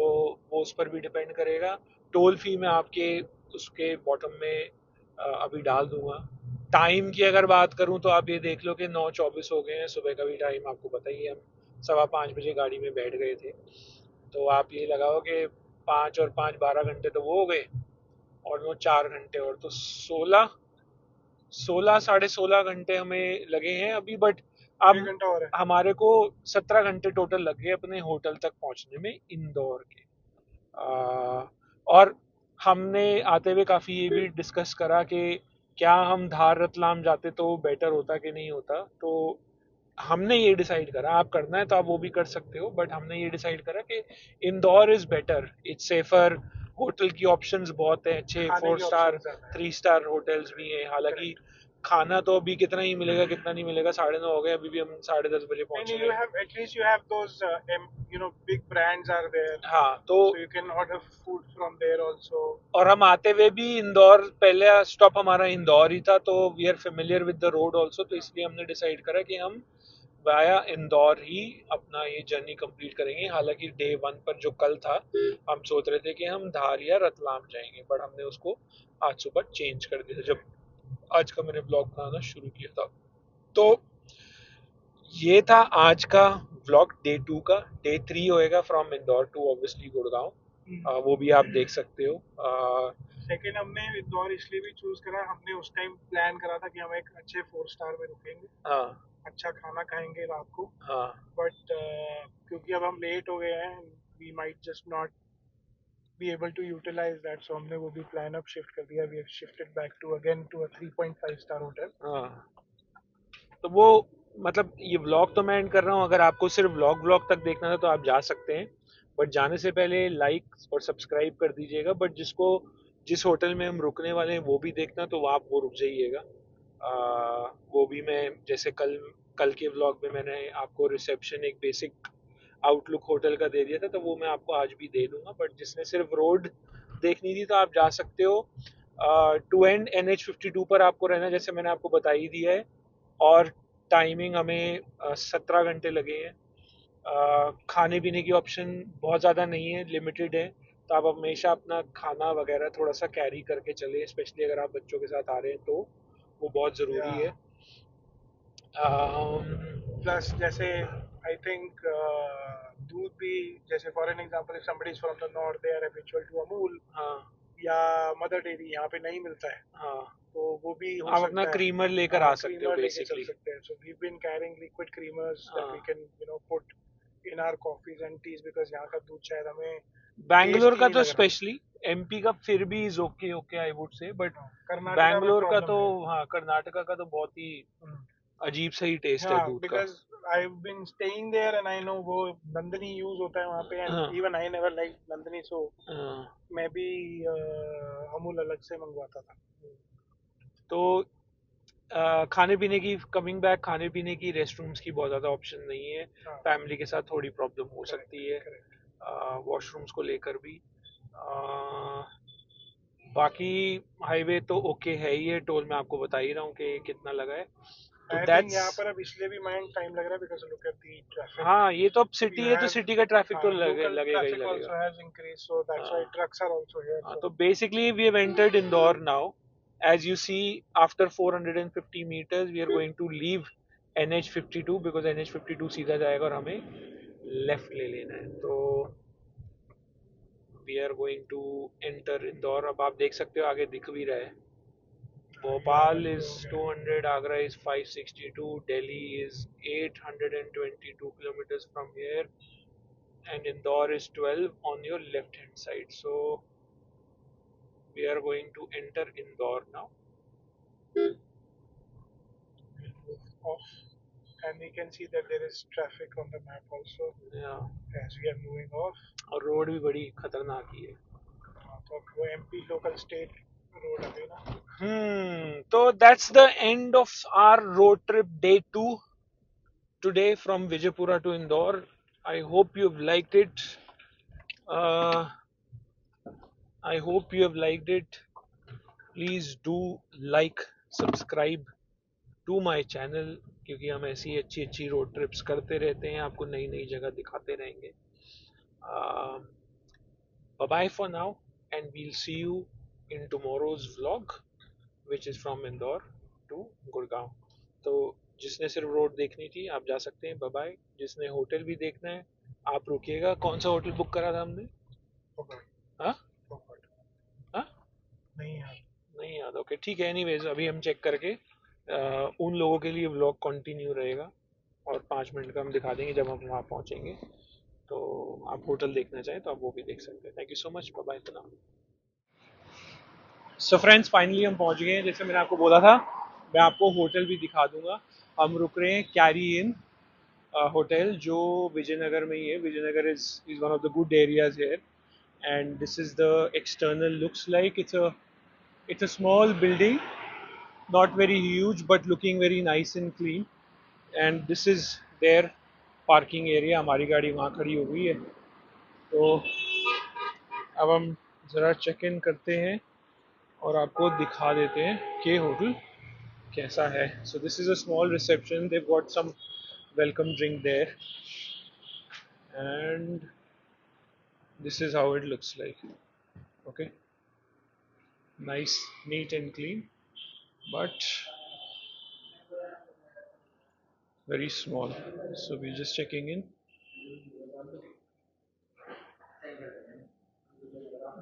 वो उस पर भी डिपेंड करेगा। टोल फी मैं आपके उसके बॉटम में अभी डाल दूंगा। टाइम की अगर बात करूं, तो आप ये देख लो कि 9:24 हो गए हैं, सुबह का भी टाइम आपको पता ही है। हम 5:15 बजे गाड़ी में बैठ गए थे। तो आप ये लगाओ कि 5 और 5 12 घंटे तो वो हो गए, और वो 4 घंटे और, तो 16 16 साढ़े 16 घंटे हमें लगे हैं अभी। बट एक अब घंटा और है। हमारे को 17 घंटे टोटल लग गए अपने होटल तक पहुंचने में इंदौर के। आ, और हमने आते हुए काफ़ी ये भी डिस्कस करा कि क्या हम धार रतलाम जाते तो बेटर होता कि नहीं होता। तो हमने ये डिसाइड करा, आप करना है तो आप वो भी कर सकते हो, बट हमने ये डिसाइड करा कि Indore is better, it's safer, hotel की ऑप्शंस बहुत हैं अच्छे, खाने फोर के स्टार ऑप्शन ज्यादा है। 3 स्टार होटल्स भी हैं। हालांकि करेक्ट। खाना तो अभी कितना ही मिलेगा कितना नहीं मिलेगा, 9:30 हो गए, अभी भी हम 10:30 बजे नहीं पहुंच नहीं, रहे you हैं। have at least you have those big brands are there, हाँ तो, so you can order food from there also. और हम आते हुए भी इंदौर, पहले स्टॉप हमारा इंदौर ही था, तो we are familiar with the road also, तो इसलिए हमने डिसाइड करा कि हम वाया इंदौर ही अपना ये जर्नी कंप्लीट करेंगे। हालांकि डे 1 पर जो कल था, हम सोच रहे थे कि हम धार या रतलाम जाएंगे, बट हमने उसको आज सुबह चेंज कर दिया जब आज का मैंने ब्लॉग बनाना शुरू किया था। तो ये था आज का व्लॉग डे 2 का। डे 3 होएगा from Indore to obviously Gurgaon, वो भी आप देख सकते हो। सेकंड, हमने इंदौर इसलिए भी चूज करा, हमने उस टाइम प्लान करा था कि हम एक अच्छे 4 स्टार में रुकेंगे, हाँ अच्छा खाना खाएंगे रात को। हाँ बट क्योंकि अब हम लेट हो गए हैं, we might just not be able to utilize that, so हमने वो भी प्लान अब शिफ्ट कर दिया। We have shifted back to again to a 3.5 star hotel. हाँ। तो वो, मतलब ये व्लॉग तो मैं एंड कर रहा हूँ, अगर आपको सिर्फ व्लॉग तक देखना था तो आप जा सकते हैं, बट जाने से पहले लाइक और सब्सक्राइब कर दीजिएगा। बट जिसको जिस होटल में हम रुकने वाले हैं वो भी देखना, तो आप वो रुक जाइएगा। वो भी मैं, जैसे कल कल के व्लॉग में मैंने आपको रिसेप्शन एक बेसिक आउटलुक होटल का दे दिया था, तो वो मैं आपको आज भी दे दूंगा। बट जिसने सिर्फ रोड देखनी थी तो आप जा सकते हो। टू एंड NH52 पर आपको रहना, जैसे मैंने आपको बता ही दिया है। और टाइमिंग हमें 17 घंटे लगे हैं। खाने पीने की ऑप्शन बहुत ज़्यादा नहीं है, लिमिटेड है, तो आप हमेशा अपना खाना वगैरह थोड़ा सा कैरी करके चले, स्पेशली अगर आप बच्चों के साथ आ रहे हैं तो वो बहुत या ज़रूरी है। अम, प्लस जैसे आई थिंक दूध भी, जैसे for an example if somebody is from the north, they are habitual to Amul हाँ या मदर डेयरी, यहाँ पे नहीं मिलता है, हाँ, तो वो भी हो आप अपना सकता है। क्रीमर लेकर हाँ, आ सकते हो क्रीमर लेके चल बेसिकली। सकते हैं। So we been carrying liquid creamers that we हाँ, can put in our coffees and teas, because यहाँ का दूध शायद हमें बैंगलोर टेस्ट ही का नहीं तो लग रहा। स्पेशली, MP का फिर भी is okay okay I would say, but हाँ, कर्नाटका में बैंगलोर का प्रॉब्लम तो, है। हाँ कर्नाटका का तो बहुत ही अजीब सा ही टेस्ट है हाँ, दूध का। Because I have been staying there and I know वो नंदनी यूज होता है वहाँ पे, एंड हाँ even I never like Nandini, so हाँ। मैं भी अमूल अलग से मंगवाता था। तो खाने पीने की, कमिंग बैक, खाने पीने की रेस्ट रूम्स की बहुत ज़्यादा ऑप्शन नहीं है। हाँ, फैमिली के साथ थोड़ी प्रॉब्लम हो करेक्ट सकती है करेक्ट। वॉशरूम्स को लेकर भी। अ, बाकी हाईवे तो ओके है ही है, टोल मैं आपको बता ही रहा हूँ कि कितना लगा है, तो आई थिंक दैट्स। यहाँ पर अब इसलिए भी मैं टाइम लग रहा है because look at the traffic. हाँ ये तो अब सिटी You है, तो have सिटी का ट्रैफिक तो local लगेगा ही traffic लगेगा। also has increased, so that's why हाँ trucks are also here. हाँ, So तो basically we have entered Indore now. As you see, after 450 meters we are going to leave NH52, because NH52 सीधा जाएगा और हमें left ले लेना है। तो we are going to enter Indore. अब आप देख सकते हो आगे दिख भी रहा है। ये भोपाल आगे इज हो गया। 200, Agra is 562, Delhi is 822 kilometers from here, and Indore is 12 on your left hand side. So we are going to enter Indore now. We'll move off, and we can see that there is traffic on the map also Yeah, as we are moving off. और road भी बड़ी खतरनाक ही है। तो वो MP local state road अभी ना। तो that's the end of our road trip day 2 today from Vijaypura to Indore. I hope you've liked it. uh, I hope you have liked it. Please do like, subscribe to my channel, क्योंकि हम ऐसी अच्छी अच्छी road trips करते रहते हैं, आपको नई नई जगह दिखाते रहेंगे। Bye for now, and we'll see you in tomorrow's vlog which is from Indore to Gurgaon. तो जिसने सिर्फ रोड देखनी थी आप जा सकते हैं, बाय। जिसने होटल भी देखना है आप रुकिएगा। कौन सा होटल बुक करा था हमने? फोकट हाँ फोकट हाँ, नहीं यार। नहीं याद। ओके ठीक है, एनीवेज अभी हम चेक करके उन लोगों के लिए व्लॉग कंटिन्यू रहेगा, और 5 मिनट का हम दिखा देंगे जब हम वहाँ पहुँचेंगे। तो आप होटल देखना चाहें तो आप वो भी देख सकते हैं। Thank you so much, bye bye for now. So friends, finally हम पहुँच गए हैं, जैसे मैंने आपको बोला था मैं आपको होटल भी दिखा दूंगा। हम रुक रहे हैं कैरी इन होटल, जो विजयनगर में ही है। Vijaynagar is one of the good areas here, and this is the external looks like. It's a small building, not very huge but looking very nice and clean, and this is their parking area। हमारी गाड़ी वहाँ खड़ी हो गई है, तो अब हम ज़रा चेक इन करते हैं और आपको दिखा देते हैं कि होटल कैसा है। So this is a small reception, they've got some welcome drink there, and this is how it looks like। Okay, nice, neat and clean, but very small। So we're just checking in,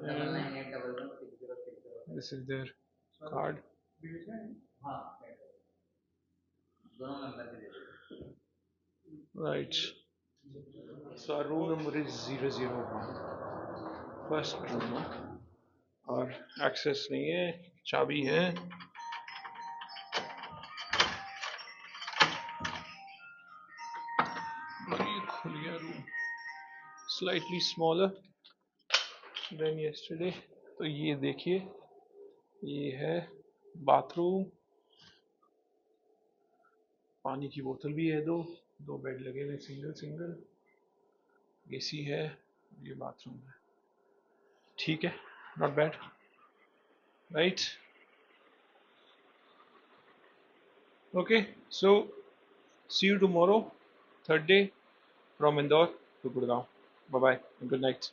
and this is their card, right? So our room number is 001, first room है, और access नहीं है, चाबी है। और ये खुल गया room, slightly smaller than yesterday. तो ये देखिए, ये है बाथरूम, पानी की बोतल भी है, दो दो बेड लगे हुए सिंगल सिंगल, एसी है, ये बाथरूम है। ठीक है, not bad, right? Okay, so see you tomorrow, third day from Indore to Gurgaon. Bye bye, good night.